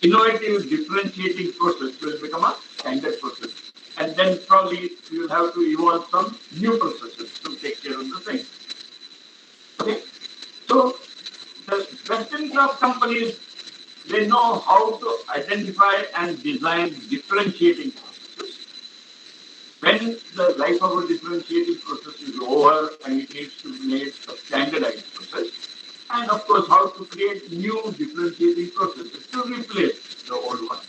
innovative differentiating process will become a standard process. And then probably you will have to evolve some new processes to take care of the same. Okay? So the best-in-class companies, they know how to identify and design differentiating processes. When the life of a differentiating process is over and it needs to be made a standardized process, and of course how to create new differentiating processes to replace the old one.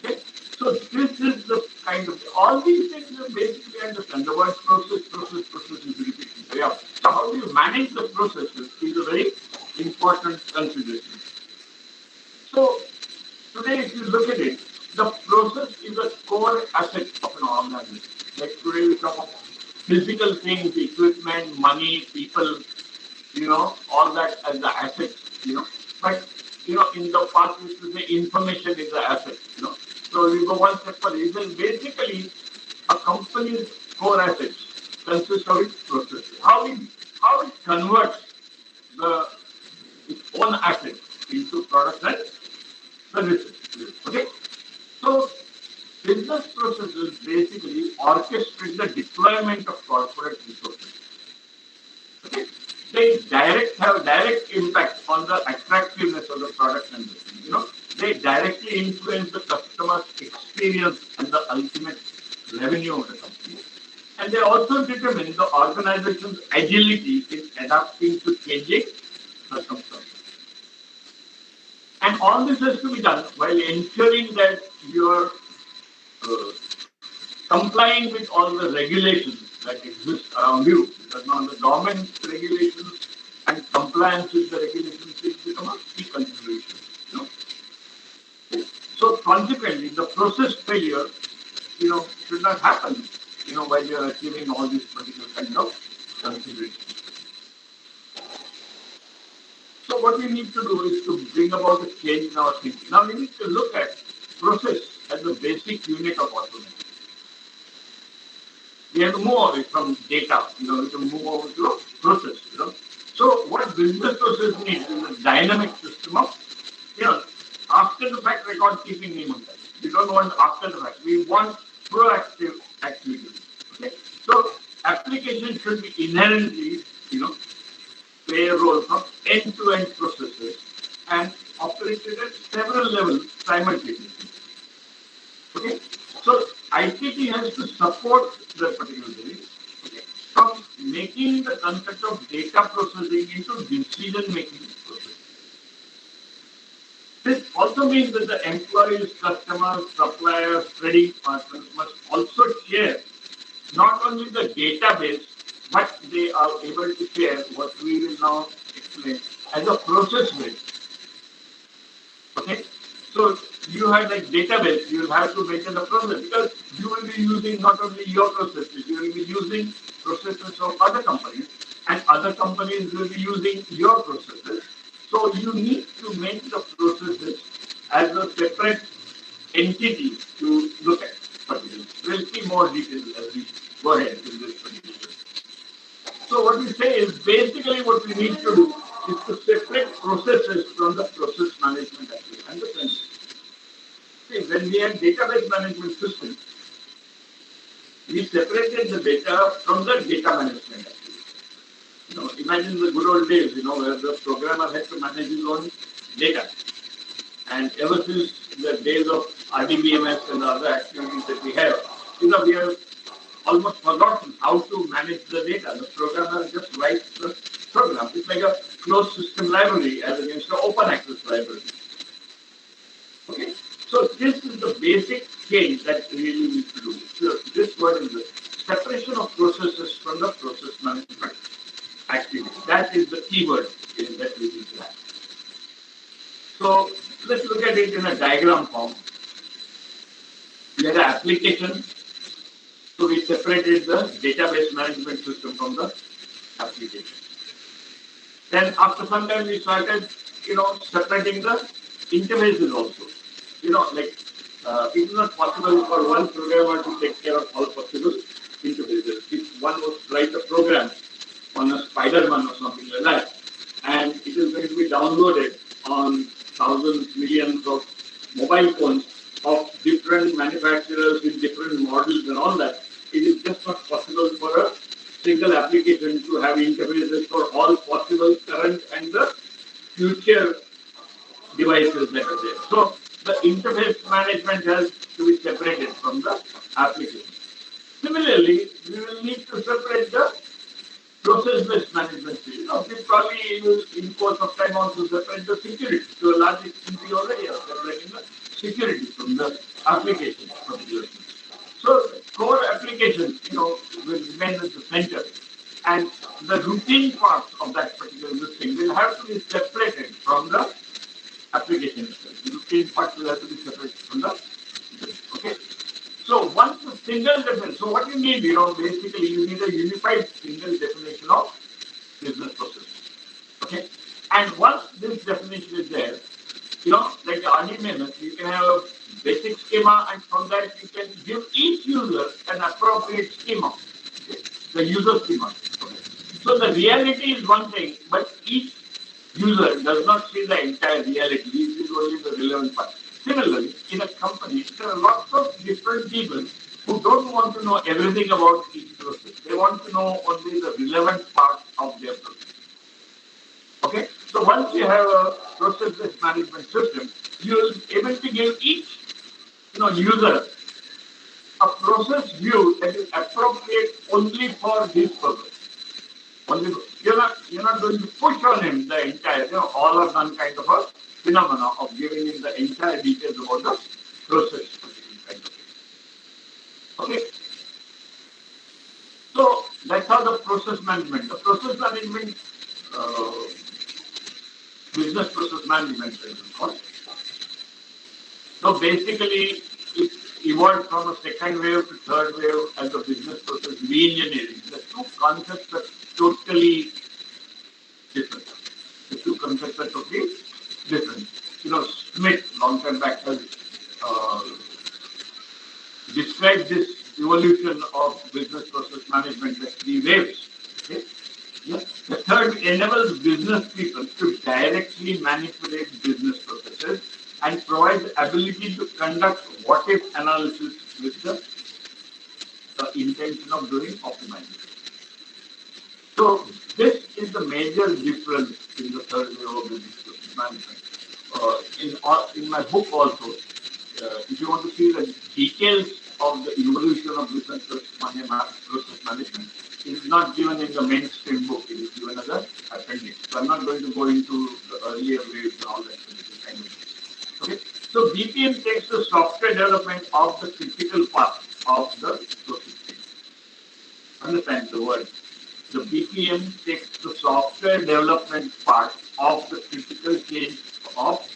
Okay? So this is the kind of, all these things you basically understand. The word process is repeated very often. So how do you manage the processes is a very important consideration. So today if you look at it, the process is a core asset of an organization. Like today we talk about physical things, equipment, money, people, all that as the assets, But, in the past we used to say information is the asset, So we go one step further. Then basically a company's core assets consists of its processes. How it converts its own assets into products and services. Okay? So business processes basically orchestrate the deployment of corporate resources. Okay? They have direct impact on the attractiveness of the product and business. they directly influence the customer's experience and the ultimate revenue of the company. And they also determine the organization's agility in adapting to changing circumstances. And all this has to be done while ensuring that you are complying with all the regulations that exist around you. Because now the government regulations and compliance with the regulations will become a key consideration. You know? So consequently, the process failure, should not happen, while you are achieving all these particular kind of considerations. So what we need to do is to bring about a change in our thinking. Now we need to look at process as the basic unit of automation. We have to move away from data, we have to move over to process, So what business process needs is a dynamic system of, after the fact record keeping memory. We don't want after the fact. We want proactive activities. Okay? So application should be inherently, play a role from end-to-end processes and operated at several levels simultaneously. Okay? So ICT has to support the particular belief, from making the concept of data processing into decision-making process. This also means that the employees, customers, suppliers, trading partners must also share not only the database, but they are able to share what we will now explain as a process base. Okay? So you have like database, you will have to maintain the process because you will be using not only your processes, you will be using processes of other companies and other companies will be using your processes. So you need to make the processes as a separate entity to look at. We'll see more details as we go ahead in this particular. So what we say is basically what we need to do is to separate processes from the process management activity. Understand? See, when we had database management system, we separated the data from the data management activity. Imagine the good old days, where the programmer had to manage his own data. And ever since the days of RDBMS and other activities that we have, we have almost forgotten how to manage the data. The programmer just writes the program. It's like a closed system library as against an open access library. Okay? So this is the basic change that we really need to do. So this word is the separation of processes from the process management activity. That is the key word that we need to have. So let's look at it in a diagram form. We had an application. So we separated the database management system from the application. Then after some time we started, separating the interfaces also. It is not possible for one programmer to take care of all possible interfaces. If one was to write a program on a Spider-Man or something like that, and it is going to be downloaded on thousands, millions of mobile phones of different manufacturers with different models and all that, it is just not possible for a single application to have interfaces for all possible current and the future devices that are there. So the interface management has to be separated from the application. Similarly, we will need to separate the process-based management. We probably will, in course of time, also separate the security. To a large extent, we already are separating the security from the application particularly. So core application, will remain at the center. And the routine part of that particular thing will have to be separated from the application itself. The routine part will have to be separated from the okay. So once a single definition, so what you need, basically you need a unified single definition of business process. Okay? And once this definition is there, like the RDMS, you can have a basic schema and from that you can give each user an appropriate schema. Okay? The user schema. Okay? So the reality is one thing, but each user does not see the entire reality. He sees only the relevant part. Similarly, in a company, there are lots of different people who don't want to know everything about each process. They want to know only the relevant part of their process. Okay? So once you have a process-based management system, you will be able to give each user a process view that is appropriate only for his purpose. Only you're not going to push on him the entire all or none kind of a phenomena of giving him the entire details about the process kind of thing. Okay. So that's how the process management. The process management, business process management is called. So basically, it evolved from a second wave to third wave as a business process reengineering. The two concepts are totally different. The two concepts are totally different. Smith, long time back, has described this evolution of business process management as three waves. Okay? Yeah. The third enables business people to directly manipulate business processes and provide the ability to conduct what-if analysis with the intention of doing optimization. So this is the major difference in the third wave of business process management. In my book also, if you want to see the details of the evolution of business process management, it is not given in the mainstream book. It is given as an appendix. So I'm not going to go into the earlier waves and all that kind of thing. Okay. So BPM takes the software development of the critical part of the process. Understand the word. The BPM takes the software development part of the critical change of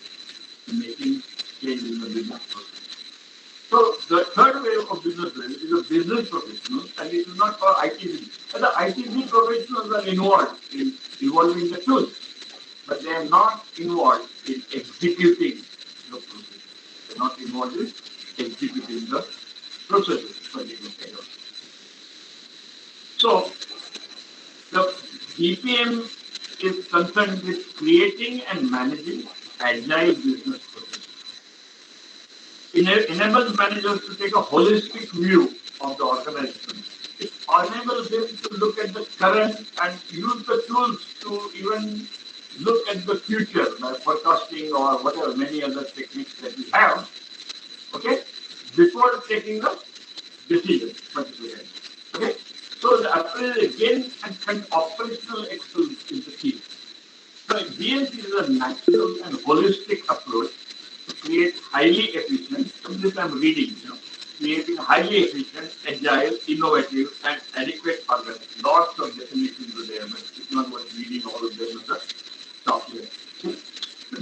making change in the business process. So the third wave of business is a business professional, and it is not for ITC. And the ITC professionals are involved in evolving the tools, but they are not involved in executing the process. They are not involved in executing the processes. So the BPM is concerned with creating and managing agile business processes. It enables managers to take a holistic view of the organization. It enables them to look at the current and use the tools to even look at the future by forecasting or whatever, many other techniques that we have, okay, before taking the decision, particularly. Okay? So the appraisal again and operational excellence is the key. So BNC is a natural and holistic approach to create highly efficient, from this I'm reading, creating highly efficient, agile, innovative, and adequate organization. Lots of definitions are there, but it's not worth reading all of them in the software. So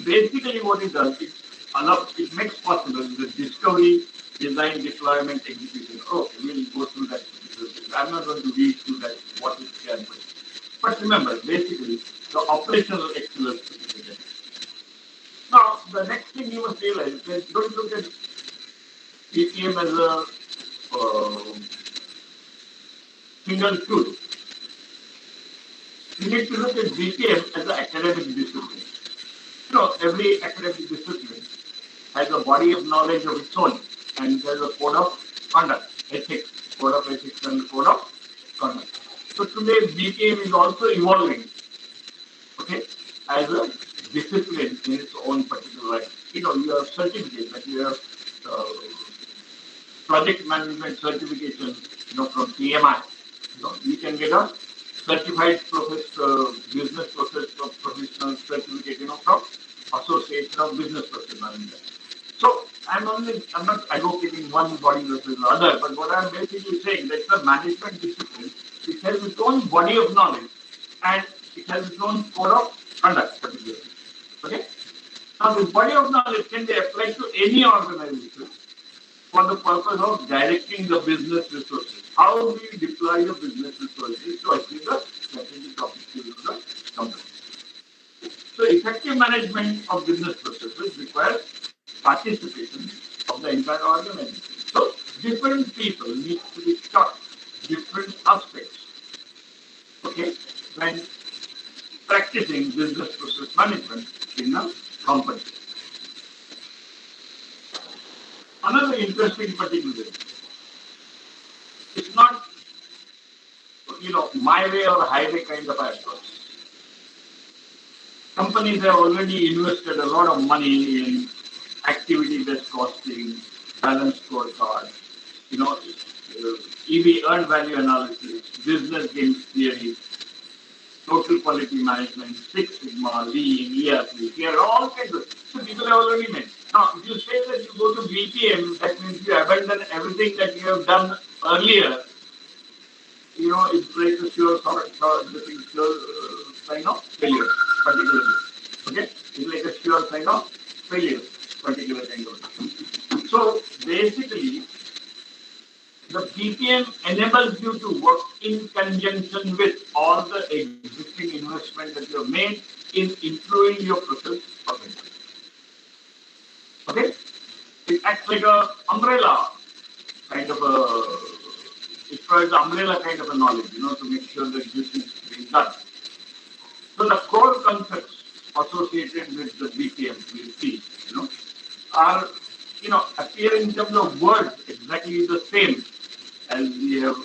basically what it does, it makes possible the discovery, design, deployment, execution. Okay, we'll go through that. I'm not going to read through that, what it can do. But remember, basically, the operational excellence is there. Now, the next thing you must realize is that don't look at BPM as a single tool. You need to look at BPM as an academic discipline. Every academic discipline has a body of knowledge of its own, and there's a code of conduct, ethics, code of ethics and code of conduct. So today BPM is also evolving, okay, as a discipline in its own particular right. You have certificates, like you have project management certification, from PMI. You can get a certified business process professional certificate, from Association of Business Process Management. So I'm not advocating one body versus the other, but what I'm basically saying that the management discipline, it has its own body of knowledge and it has its own code of conduct, particularly. Okay? Now this body of knowledge can be applied to any organization for the purpose of directing the business resources. How we deploy the business resources to achieve the strategic objectives of the company. So effective management of business processes requires participation of the entire organization. So different people need to be taught different aspects, okay, when practicing business process management in a company. Another interesting particular, it's not, my way or highway kind of approach. companies have already invested a lot of money in activity-based costing, balance scorecard, EV earned value analysis, business games theory, total quality management, Six Sigma, Lean, ERP. Here are all kinds of. So people have already made. Now, if you say that you go to BPM, that means you abandon everything that you have done earlier. It's like a sure sign of failure, particularly. Okay? It's like a sure sign of failure, particular kind of. So basically, the BPM enables you to work in conjunction with all the existing investment that you have made in improving your process of it. Okay? It acts like an umbrella kind of a, it provides the umbrella kind of a knowledge, to make sure that this is being done. So the core concepts associated with the BPM, we see, are, appear in terms of words exactly the same as we have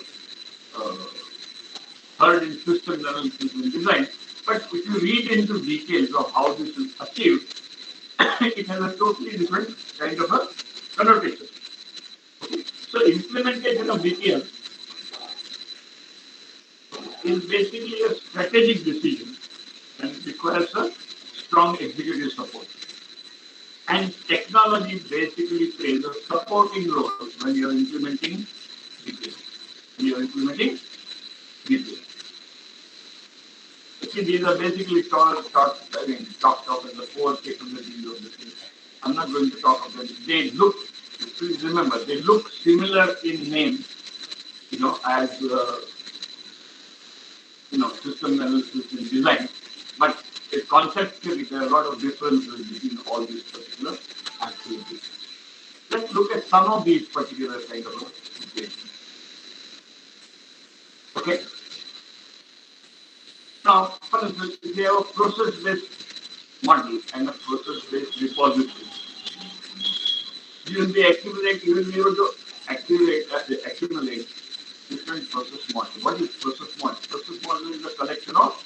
heard in system analysis and design. But if you read into details of how this is achieved, it has a totally different kind of a connotation. Okay. So implementation of BPM is basically a strategic decision and requires a strong executive support. And technology basically plays a supporting role when you are implementing BPM. See, these are basically talked of as the core capabilities of the thing. I'm not going to talk about them. They look, please remember, they look similar in name, as system analysis and design, but conceptually there are a lot of differences between all these particular activities. Let's look at some of these particular kind of situations. Okay. Now, for instance, if you have a process-based model and a process-based repository, you will be able to accumulate different process models. What is process model? Process model is a collection of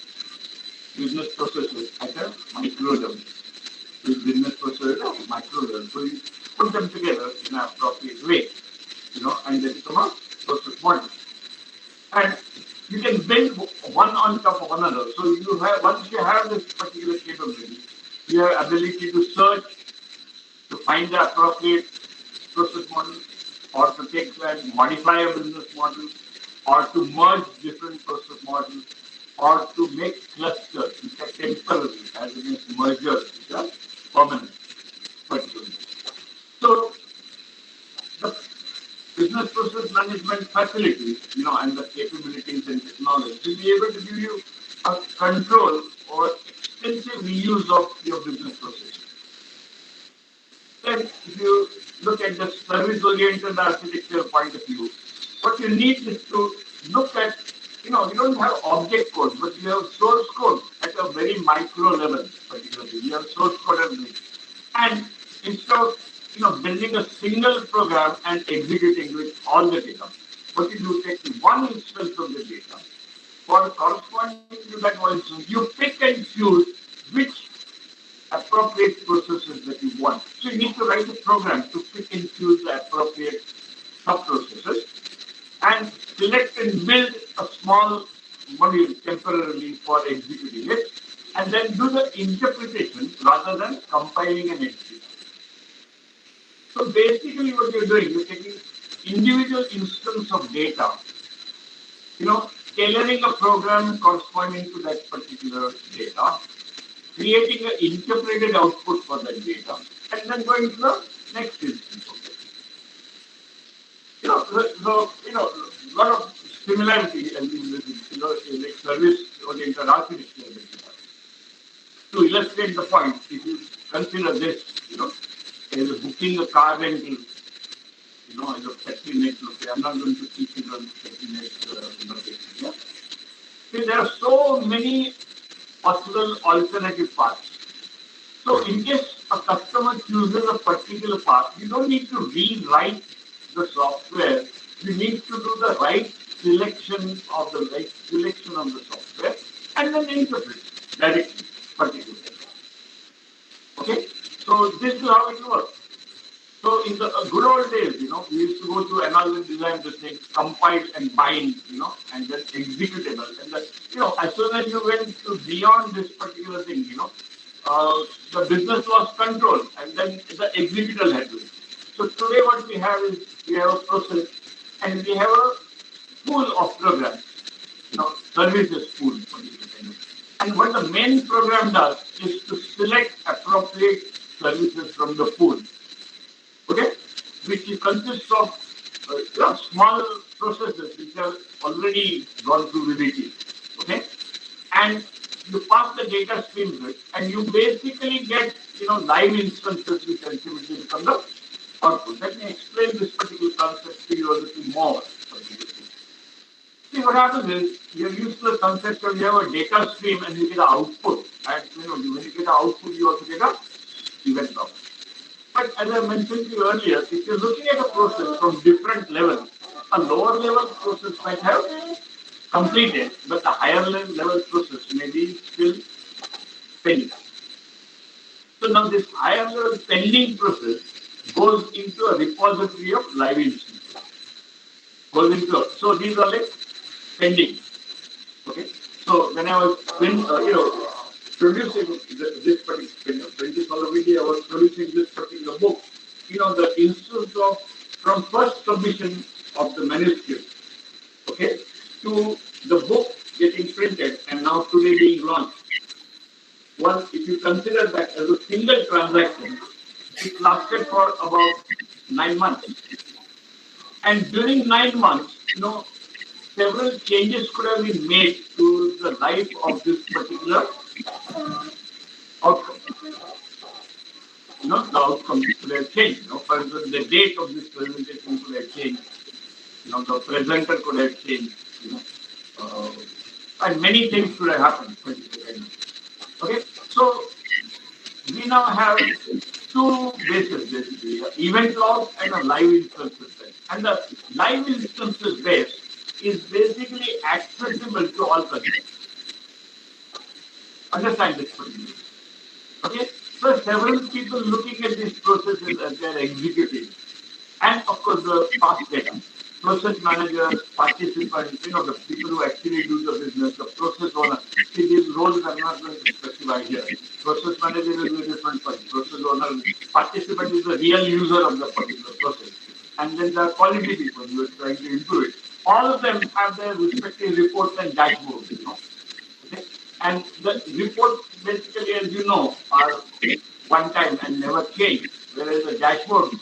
business processes at a micro level. This business processes at a micro level. So you put them together in an appropriate way, and they become a process model. And you can build one on top of another. So you have, once you have this particular capability, you have ability to search, to find the appropriate process model, or to take and modify a business model, or to merge different process models, or to make clusters which are temporary as against mergers which are permanent. Particularly. So the business process management facilities, and the capabilities and technology will be able to give you a control or extensive reuse of your business process. Then, if you look at the service-oriented architecture point of view, what you need is to look at, you don't have object code, but you have source code at a very micro level, particularly. You have source code everything. And instead of building a single program and executing with all the data, what you do, take one instance of the data. For corresponding to that one instance, you pick and choose which appropriate processes that you want. So you need to write a program to pick and choose the appropriate sub-processes and select and build a small module temporarily for executing it, and then do the interpretation rather than compiling and executing. So basically what you're doing, you're taking individual instance of data, tailoring a program corresponding to that particular data, creating an interpreted output for that data, and then going to the next instance of it. A lot of similarity and like service-oriented architecture. To illustrate the point, if you consider this, as booking a car rental, as a safety net. I'm not going to teach you on safety net notation. See, there are so many possible alternative paths. So in case a customer chooses a particular path, you don't need to rewrite the software. You need to do the right selection of the software and then interpret directly, particularly. Okay, so this is how it works. So in the good old days, we used to go to analysis design this thing, compile and bind, and then executable. And as soon as you went to beyond this particular thing, the business was controlled, and then the executable had to be. So today what we have is we have a process, and we have a pool of programs, services pool. And what the main program does is to select appropriate services from the pool. Okay, which consists of small processes which have already gone through VBT. Okay, and you pass the data stream to it, and you basically get live instances which ultimately become the output. Let me explain this particular concept to you a little more. See, what happens is you're used to the concept of you have a data stream and you get an output, and when you get an output, you also get a event log. But as I mentioned to you earlier, if you're looking at a process from different levels, a lower level process might have completed, but the higher level process may be still pending. So now this higher level pending process goes into a repository of live instances. So these are like pending. Okay. So when I was producing this particular, 20 I was producing this particular book. The instance of from first submission of the manuscript, okay, to the book getting printed and now today being launched. Well, if you consider that as a single transaction, it lasted for about 9 months. And during 9 months, several changes could have been made to the life of this particular outcome. The outcome could have changed. For instance, the date of this presentation could have changed. The presenter could have changed. And many things could have happened. Okay, so we now have two bases basically: event log and a live instances base. And the live instances base is basically accessible to all customers. Understand this particularly. Okay, so several people looking at these processes as they're executing, and of course the past data, process managers, participants, the people who actually do the business, the process owner. See, these roles are not going to specify here. Process manager is a different person. Process owner, participant is the real user of the particular process, and then the quality people who are trying to improve it. All of them have their respective reports and dashboards. Okay? And the reports basically, as you know, are one time and never change, whereas the dashboards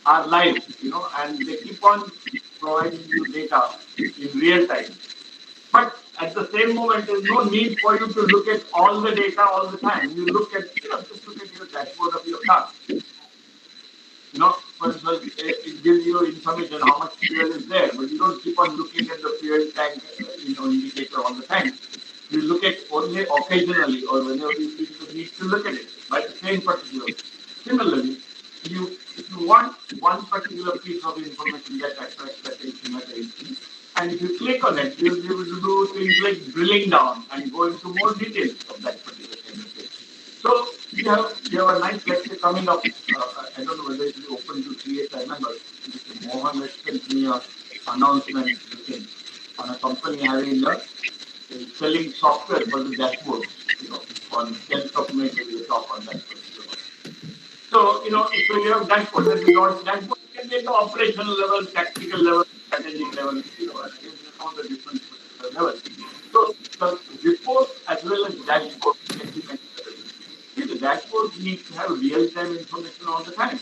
are live, and they keep on providing you data in real time. But at the same moment, there's no need for you to look at all the data all the time. You look at, just look at your dashboard of your car. For instance, it gives you information how much fuel is there, but you don't keep on looking at the fuel tank, indicator all the time. You look at only occasionally or whenever you feel the need to look at it by the same particular. Similarly, if you want one particular piece of information that attracts attention at the instant, and if you click on it, you'll be able to do things like drilling down and go into more details of that particular thing. So you have a nice lecture coming up. I don't know whether it will be open to create. I remember Mr. Mohan had sent me an announcement on a company having selling software for the dashboard. On 10th of May, we will talk on that particular one. So, so you have dashboard, and dashboard can be at the operational level, tactical level, strategic level, and all the different levels. So the report as well as dashboard can be considered. See, the dashboard needs to have real-time information all the time.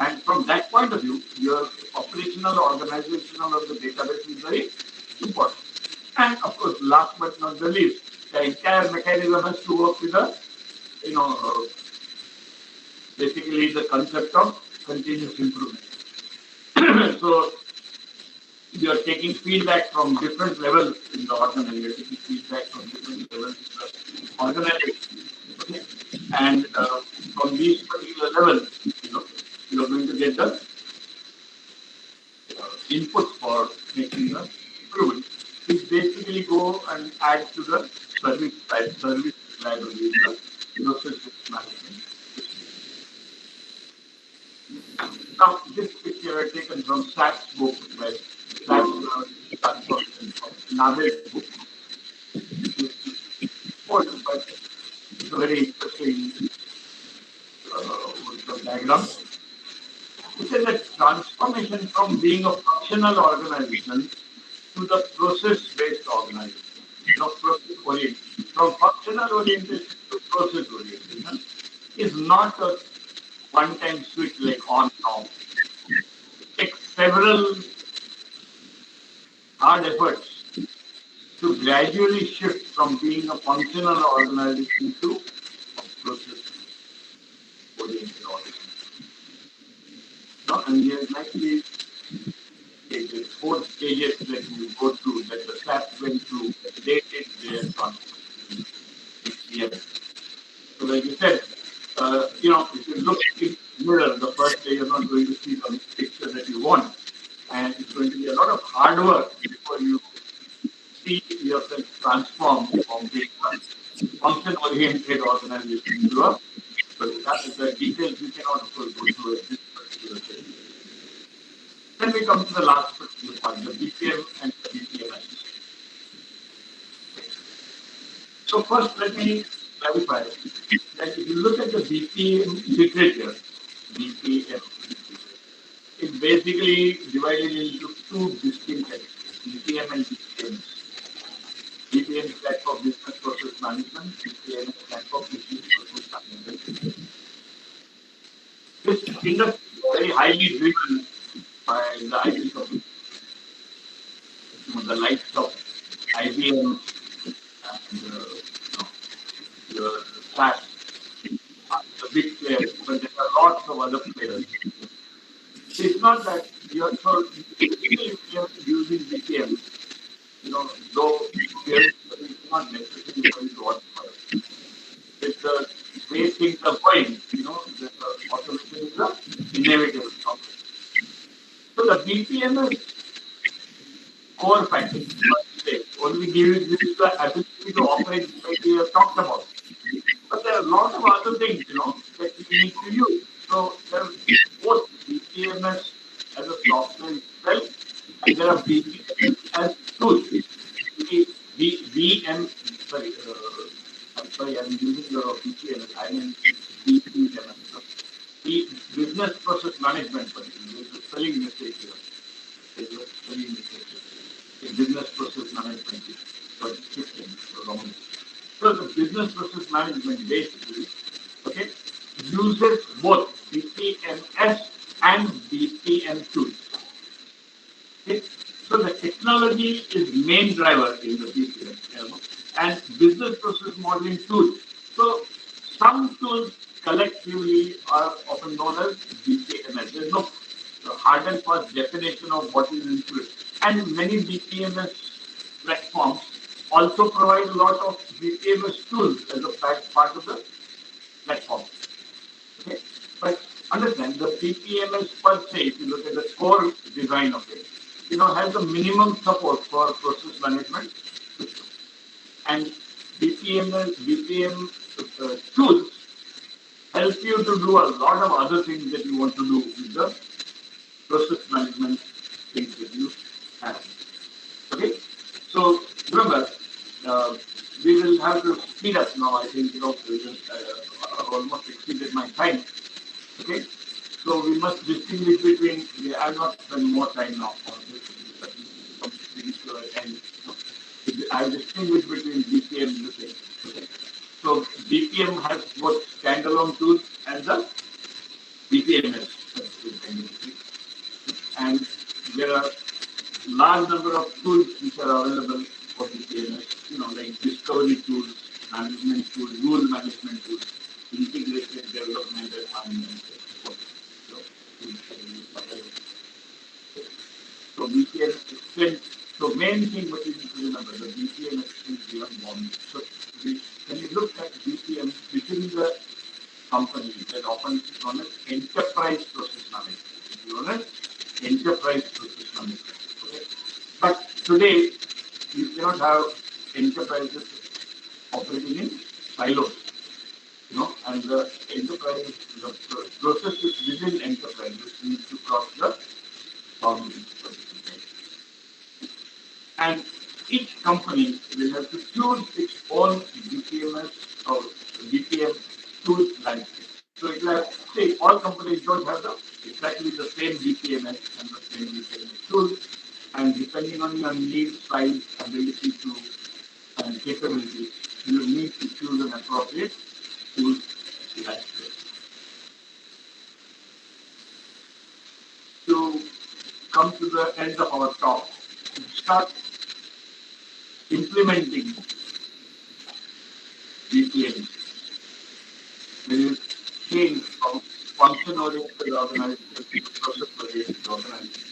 And from that point of view, your operational organizational of the database is very important. And of course, last but not the least, the entire mechanism has to work with the, basically the concept of continuous improvement. So you are taking feedback from different levels in the organization. You are taking feedback from different levels in the organization. Okay? And from these particular levels, you are going to get the inputs for making the improvement. Which basically go and add to the service library, the process management. Now, this picture I taken from SAP's book, by SAP's Naved's book. Important, but it's a very interesting diagram. It is a transformation from being a functional organization to the process-based organization. Process-oriented. From functional orientation to process orientation is not a one-time switch like on and off. It takes several hard efforts to gradually shift from being a functional organization to a process-oriented organization. And there might be the 4 stages that you go through, that the SAP went through, they did their transformation. So like you said, if you look in the mirror, the first day you're not going to see the picture that you want. And it's going to be a lot of hard work before you see yourself transform from being a function-oriented organization to a, but that is the details we cannot of course go through at this particular stage. Then we come to the last particular part, the BPM and the BPMS. So first, let me clarify that if you look at the BPM literature, BPM, it's basically divided into 2 distinct sections, BPM and BPMs. BPM stands for Business Process Management, BPM stands for Business Process Management. This industry is very highly driven by the IT companies, the likes of IBM and the SaaS, the big players, but there are lots of other players. It's not that you're so using BPM, though it's not necessary for you to watch for it. It's the way things are going, the automation is the inevitable topic. So the BPM is core factor. Only gives you the ability to operate like we have talked about. But there are a lot of other things, that you need to use. So there are both BPMS as a software itself, and there are BPMS as tools. I'm using your BPMS. I mean BPMS. The business process management, there's a spelling mistake here. The business process management system. So the business process management basically, uses both BPMS and BPM tools. So the technology is main driver in the BPM, and business process modeling tools. So some tools collectively are often known as BPMS. There's no hard and fast definition of what is into it. And many BPMS platforms also provide a lot of BPMS tools as a part of the platform. But understand, the BPMS per se, if you look at the core design of it, has a minimum support for process management system. And BPM tools help you to do a lot of other things that you want to do with the process management things that you have. So remember, we will have to speed up now. I think I've almost exceeded my time. So we must distinguish between. I'm not spending more time now on this. I distinguish between BPM and the thing. So BPM has both standalone tools and the BPMS. And there are large number of tools which are available for BPMS, like discovery tools, management tools, rule management tools, integrated development environment. So BPM extends. So main thing what you need to remember, the BPM extends beyond boundaries. So when you look at BPM within the company, that often is known as enterprise process management. Enterprise process management. But today, you cannot have enterprises operating in silos. And the enterprise, the processes within enterprises need to cross the boundaries. And each company will have to choose its own BPMS or BPM tool landscape. So it will have, say, all companies don't have exactly the same BPMS and the same BPMS tool. And depending on your needs, size, ability to, and capability, you need to choose an appropriate tool landscape. To come to the end of our talk, start implementing BPM. When you change from function-oriented organization to process-oriented organization,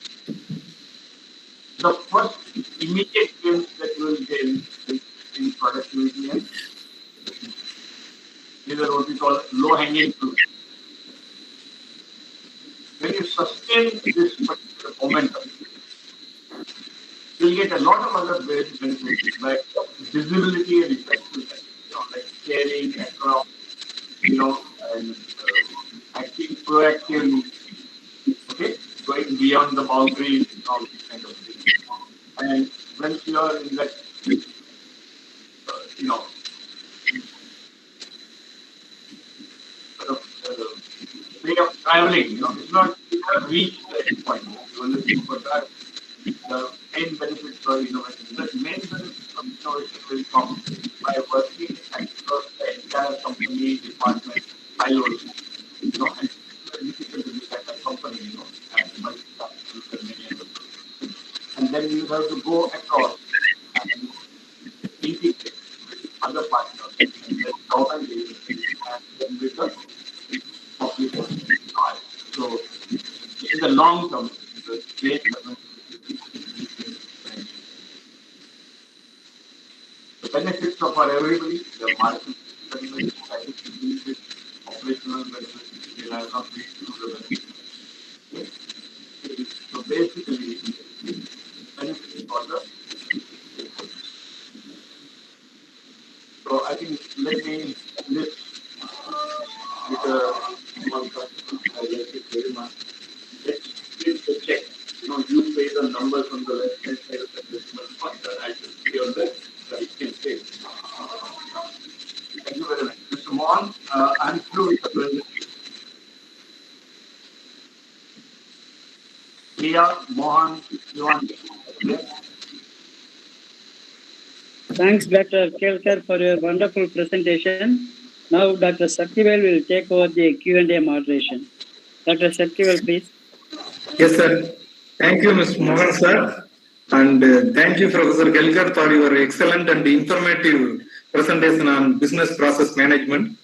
the first immediate gains that you will gain is in productivity and efficiency. These are what we call low-hanging fruit. When you sustain this particular momentum, you'll get a lot of other benefits like visibility and effectiveness, like sharing across, and acting proactively, okay, going beyond the boundaries and all these kind of things. And once you are in that, sort of way of traveling, it's not, you have reached the end point. You are looking for that. The main benefits for innovation. The main benefits of innovation will come by working across the entire company, department, silos, and it's very difficult to look at a company, and multitasking and many other things. And then you have to go across and integrate with other partners and then government agencies and then with the population. So in the long term, the great the benefits of our everybody, the market benefits, scientific benefits, operational benefits, they have not reached to the benefits. Okay? So basically, benefits for the stakeholders. So I think let me list with a small question. I like it very much. Let's flip the check. You pay the numbers on the left hand side of the decimal point. I should see on the right hand side. Thank you very much. Mr. Mohan, I'm through with the presentation. Priya, Mohan, Shivani. Thanks, Dr. Kelkar, for your wonderful presentation. Now, Dr. Sakthivel will take over the Q&A moderation. Dr. Sakthivel, please. Yes, sir. Thank you, Mr. Mohan, sir. And thank you, Professor Kelkar, for your excellent and informative presentation on business process management.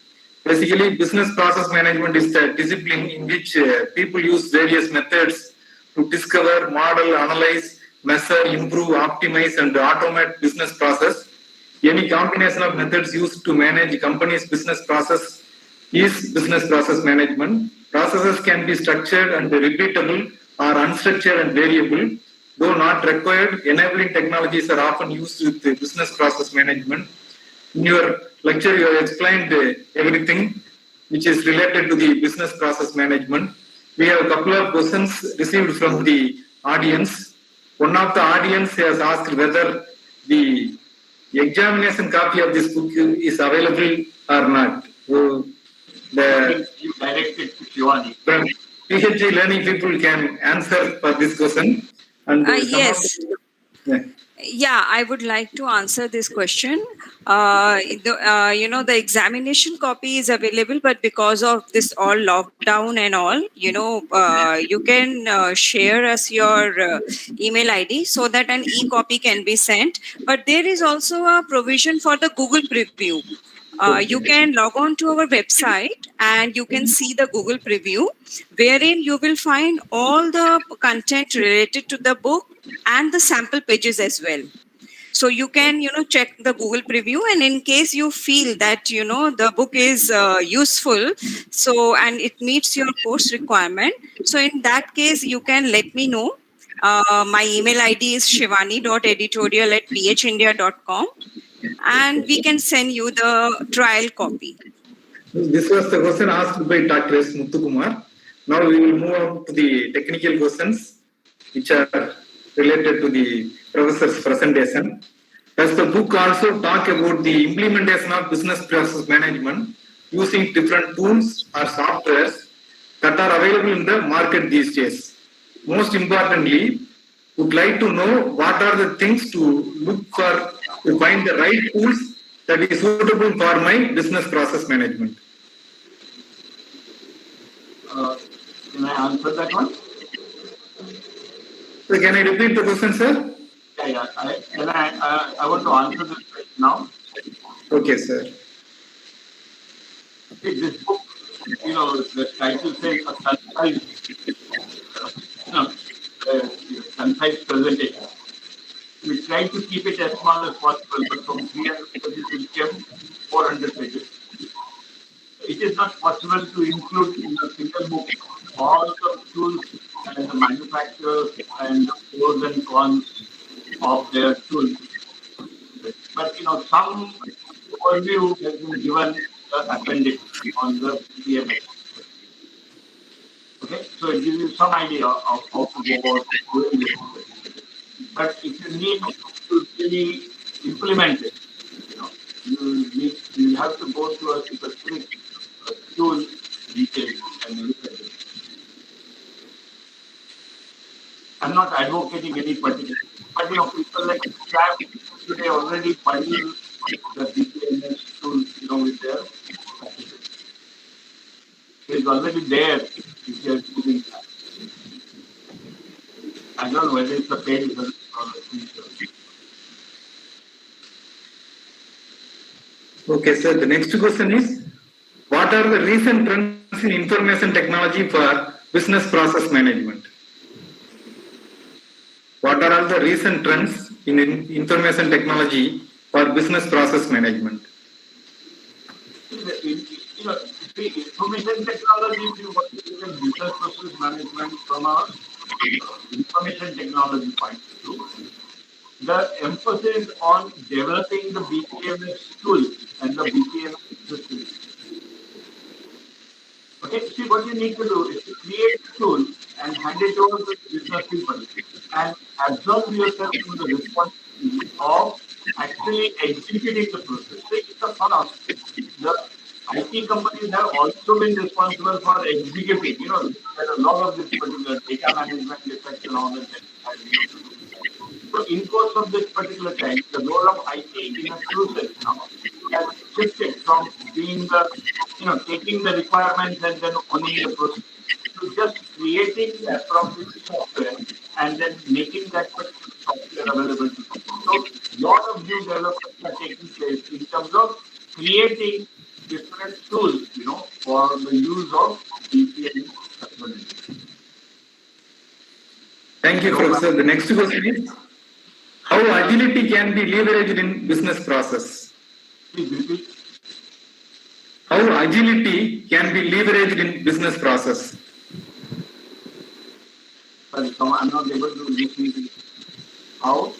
Basically, business process management is the discipline in which people use various methods to discover, model, analyze, measure, improve, optimize, and automate business process. Any combination of methods used to manage a company's business process is business process management. Processes can be structured and repeatable or unstructured and variable. Though not required, enabling technologies are often used with business process management. In your lecture, you have explained everything which is related to the business process management. We have a couple of questions received from the audience. One of the audience has asked whether the examination copy of this book is available or not. So You directed to Shivani. PhD learning people can answer for this question. And yes. Yeah, I would like to answer this question. The examination copy is available, but because of this all lockdown and all, you can share us your email ID so that an e-copy can be sent. But there is also a provision for the Google preview. You can log on to our website and you can see the Google preview, wherein you will find all the content related to the book and the sample pages as well. So you can, check the Google preview, and in case you feel that, the book is useful, and it meets your course requirement. So in that case, you can let me know. My email ID is shivani.editorial@phindia.com, and we can send you the trial copy. This was the question asked by Dr. S. Muthukumar. Now we will move on to the technical questions which are related to the professor's presentation. As the book also talk about the implementation of business process management using different tools or softwares that are available in the market these days. Most importantly, would like to know what are the things to look for to find the right tools that is suitable for my business process management. Can I answer that one? So can I repeat the question, sir? Yeah. I want to answer this right now. Okay, sir. See, this book, the title says a concise presentation. We try to keep it as small as possible, but from 300 pages it became 400 pages. It is not possible to include in a single book all the tools and the manufacturers and the pros and cons of their tools. But some overview has been given the appendix on the PMS. Okay, so it gives you some idea of how to go about doing this. But if you need to really implement it, you have to go to a specific tool detail and look at it. I'm not advocating any particular, but people like Scrap today already buying the BPMS tool, with their packages. It's already there if you're using that. I don't know whether it's a paid service or a free service. Okay, sir. The next question is, what are the recent trends in information technology for business process management? What are all the recent trends in information technology for business process management? Information technology, if you want to look at business process management from a information technology point of view, the emphasis on developing the BPMS tool and the BPMS system. Okay, see what you need to do is to create a tool and hand it over to the business people and absorb yourself into the responsibility of actually executing the process. See, it's a fun aspect. The IT companies have also been responsible for executing, there are a lot of this particular data management effects and all that. So in course of this particular time, the role of IT in a true sense now has shifted from being taking the requirements and then owning the process to just creating the appropriate software and then making that particular software available to people. So a lot of new developments are taking place in terms of creating different tools, for the use of BPM technology. Thank you, Professor. The next question is, how agility can be leveraged in business process? Please repeat. How agility can be leveraged in business process? Sorry, I'm not able to listen to you. How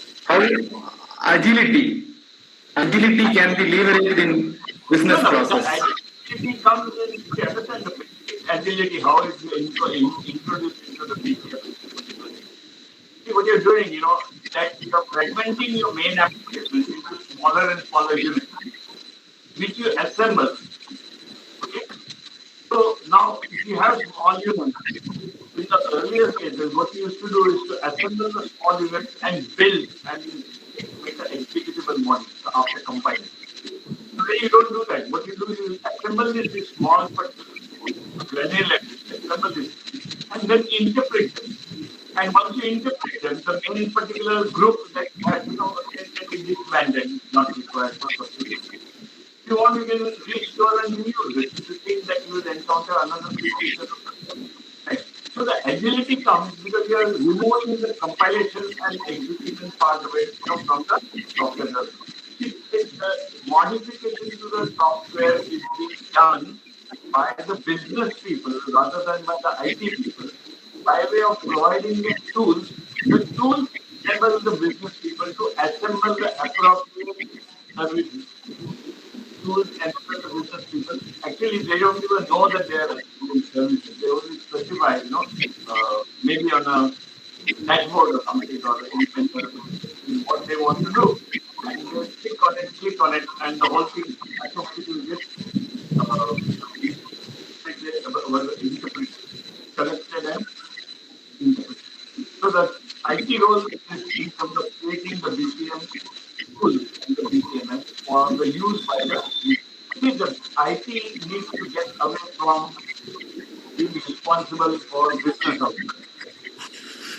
agility can be leveraged in business process? Agility comes in, you understand the basic agility, how it's introduced into the BPM. See what you're doing, that you're fragmenting your main applications into smaller and smaller units, which you assemble. Okay? So now, if you have small units, in the earlier cases, what you used to do is to assemble the small units and build and make an executable model after compiling. Today you don't do that. What you do is you assemble this small granular, assemble this, and then interpret them. And once you interpret them, the main particular group that has, can be disbanded, not required for purposes. If you want, you can restore and reuse it. If you think that you will encounter another feature, right? So the agility comes because you are removing the compilation and execution part of it from the software. The modification to the software is being done by the business people rather than by the IT people, by way of providing the tools enable the business people to assemble the appropriate services. Tools enable the business people actually actually they don't even know that they are doing services. They only specify, maybe on a dashboard or something or anything what they want to do. And they click on it, and the whole thing automatically gets interpreted, selected and interpreted. So the IT role is in terms of creating the BPM tool and the BPMS for the use by the user. See, the IT needs to get away from being responsible for business outcomes.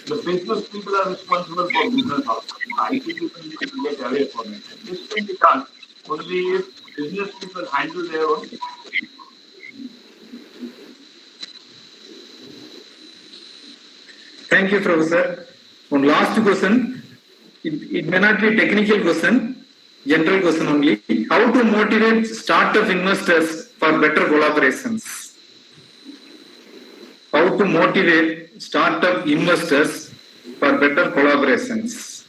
The business people are responsible for business outcomes. IT people need to get away from it. And this can be done only if business people handle their own. Thank you, Professor. One last question. It may not be a technical question, general question only. How to motivate startup investors for better collaborations? How to motivate startup investors for better collaborations?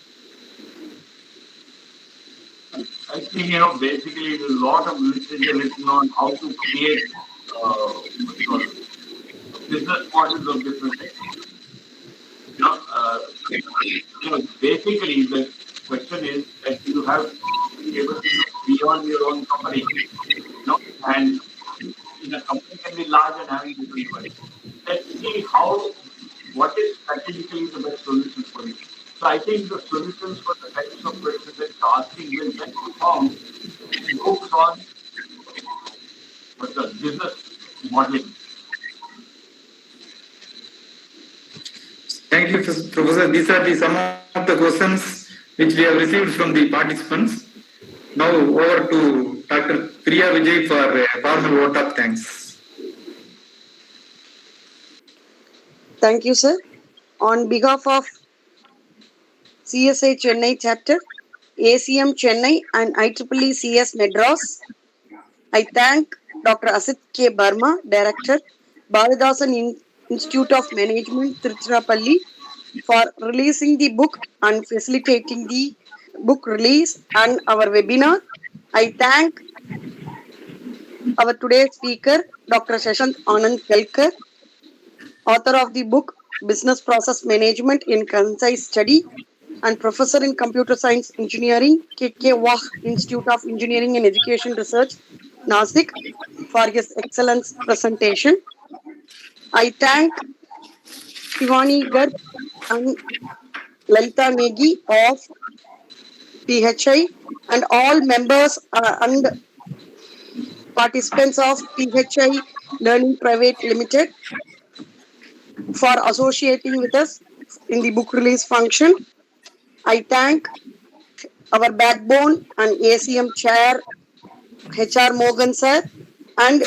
I think, basically there's a lot of literature written on how to create business models of different types. Basically the question is that you have to be able to look beyond your own company, and in a company can be large and having different devices. Let's see what is strategically the best solution for you. So I think the solutions for the types of questions that you're asking will get found in books on what's the business modeling. Thank you, Professor. These are some of the questions which we have received from the participants. Now over to Dr. Priya Vijay for a formal vote of thanks. Thank you, sir. On behalf of CSI Chennai chapter, ACM Chennai and IEEE CS Madras, I thank Dr. Asit K. Barma, Director, Bharathidasan Institute of Management, Tiruchirappalli, for releasing the book and facilitating the book release and our webinar. I thank our today's speaker, Dr. Shashikant Anand Kelkar, author of the book Business Process Management in Concise Study and Professor in Computer Science Engineering, Wagh Institute of Engineering and Education Research, Nashik, for his excellent presentation. I thank Shivani, Garg and Lalita Negi of PHI and all members and participants of PHI Learning Private Limited for associating with us in the book release function. I thank our backbone and ACM chair, HR Mohan sir, and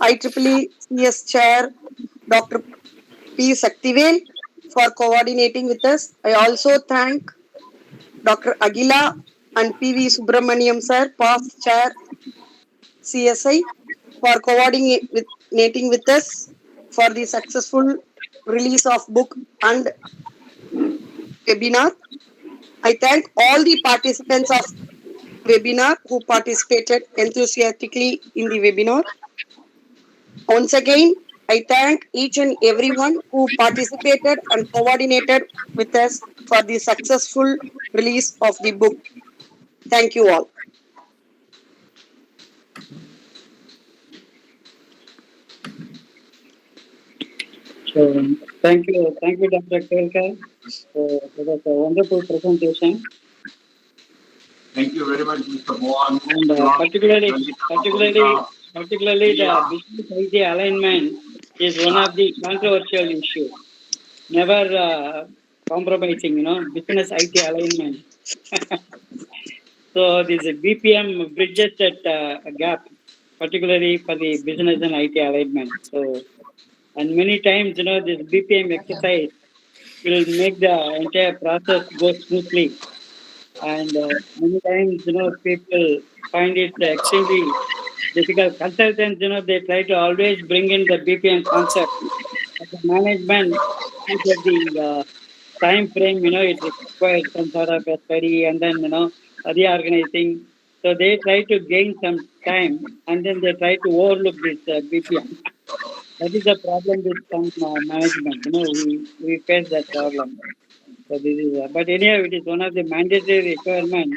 IEEE CS chair, Dr. P. Sakthivel, for coordinating with us. I also thank Dr. Agila and P.V. Subramaniam sir, past chair, CSI, for coordinating with us for the successful release of book and webinar. I thank all the participants of webinar who participated enthusiastically in the webinar. Once again, I thank each and everyone who participated and coordinated with us for the successful release of the book. Thank you all. So, thank you, Dr. Kelkar. So, that was a wonderful presentation. Thank you very much, Mr. Mohan. And particularly the business IT alignment is one of the controversial issues. Never compromising, business IT alignment. So this BPM bridges that gap, particularly for the business and IT alignment. So, and many times, this BPM exercise will make the entire process go smoothly. And many times, people find it extremely difficult. Consultants, they try to always bring in the BPM concept. But the management, at the time frame, it requires some sort of a study and then, reorganizing. So they try to gain some time, and then they try to overlook this BPM. That is the problem with some management. We face that problem. So this is, but anyhow, it is one of the mandatory requirements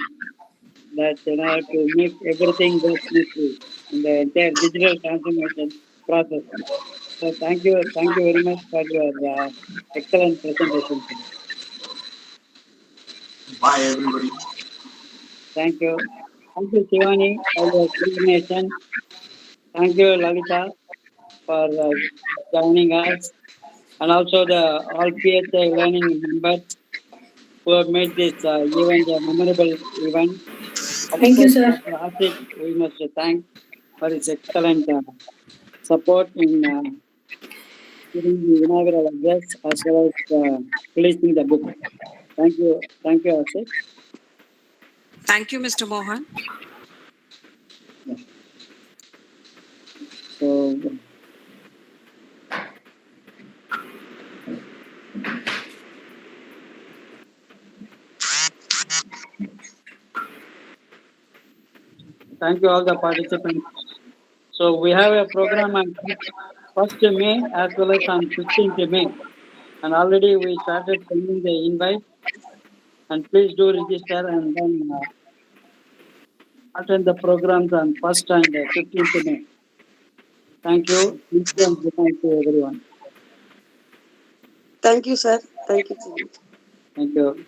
that to make everything go smoothly in the entire digital transformation process. So thank you very much for your excellent presentation. Bye, everybody. Thank you. Thank you, Shivani, for your coordination. Thank you, Lalita, for joining us, and also the all PHI learning members who have made this event a memorable event. Of Thank you, course, sir. Dr. Asit, we must thank for his excellent support in giving the inaugural address as well as releasing the book. Thank you, Asit. Thank you, Mr. Mohan. So, thank you all the participants. So we have a program on 1st May as well as on 15th May. And already we started sending the invite. And please do register and then attend the programs on 1st and 15th May. Thank you. Thank you and good night to everyone. Thank you, sir. Thank you. Thank you.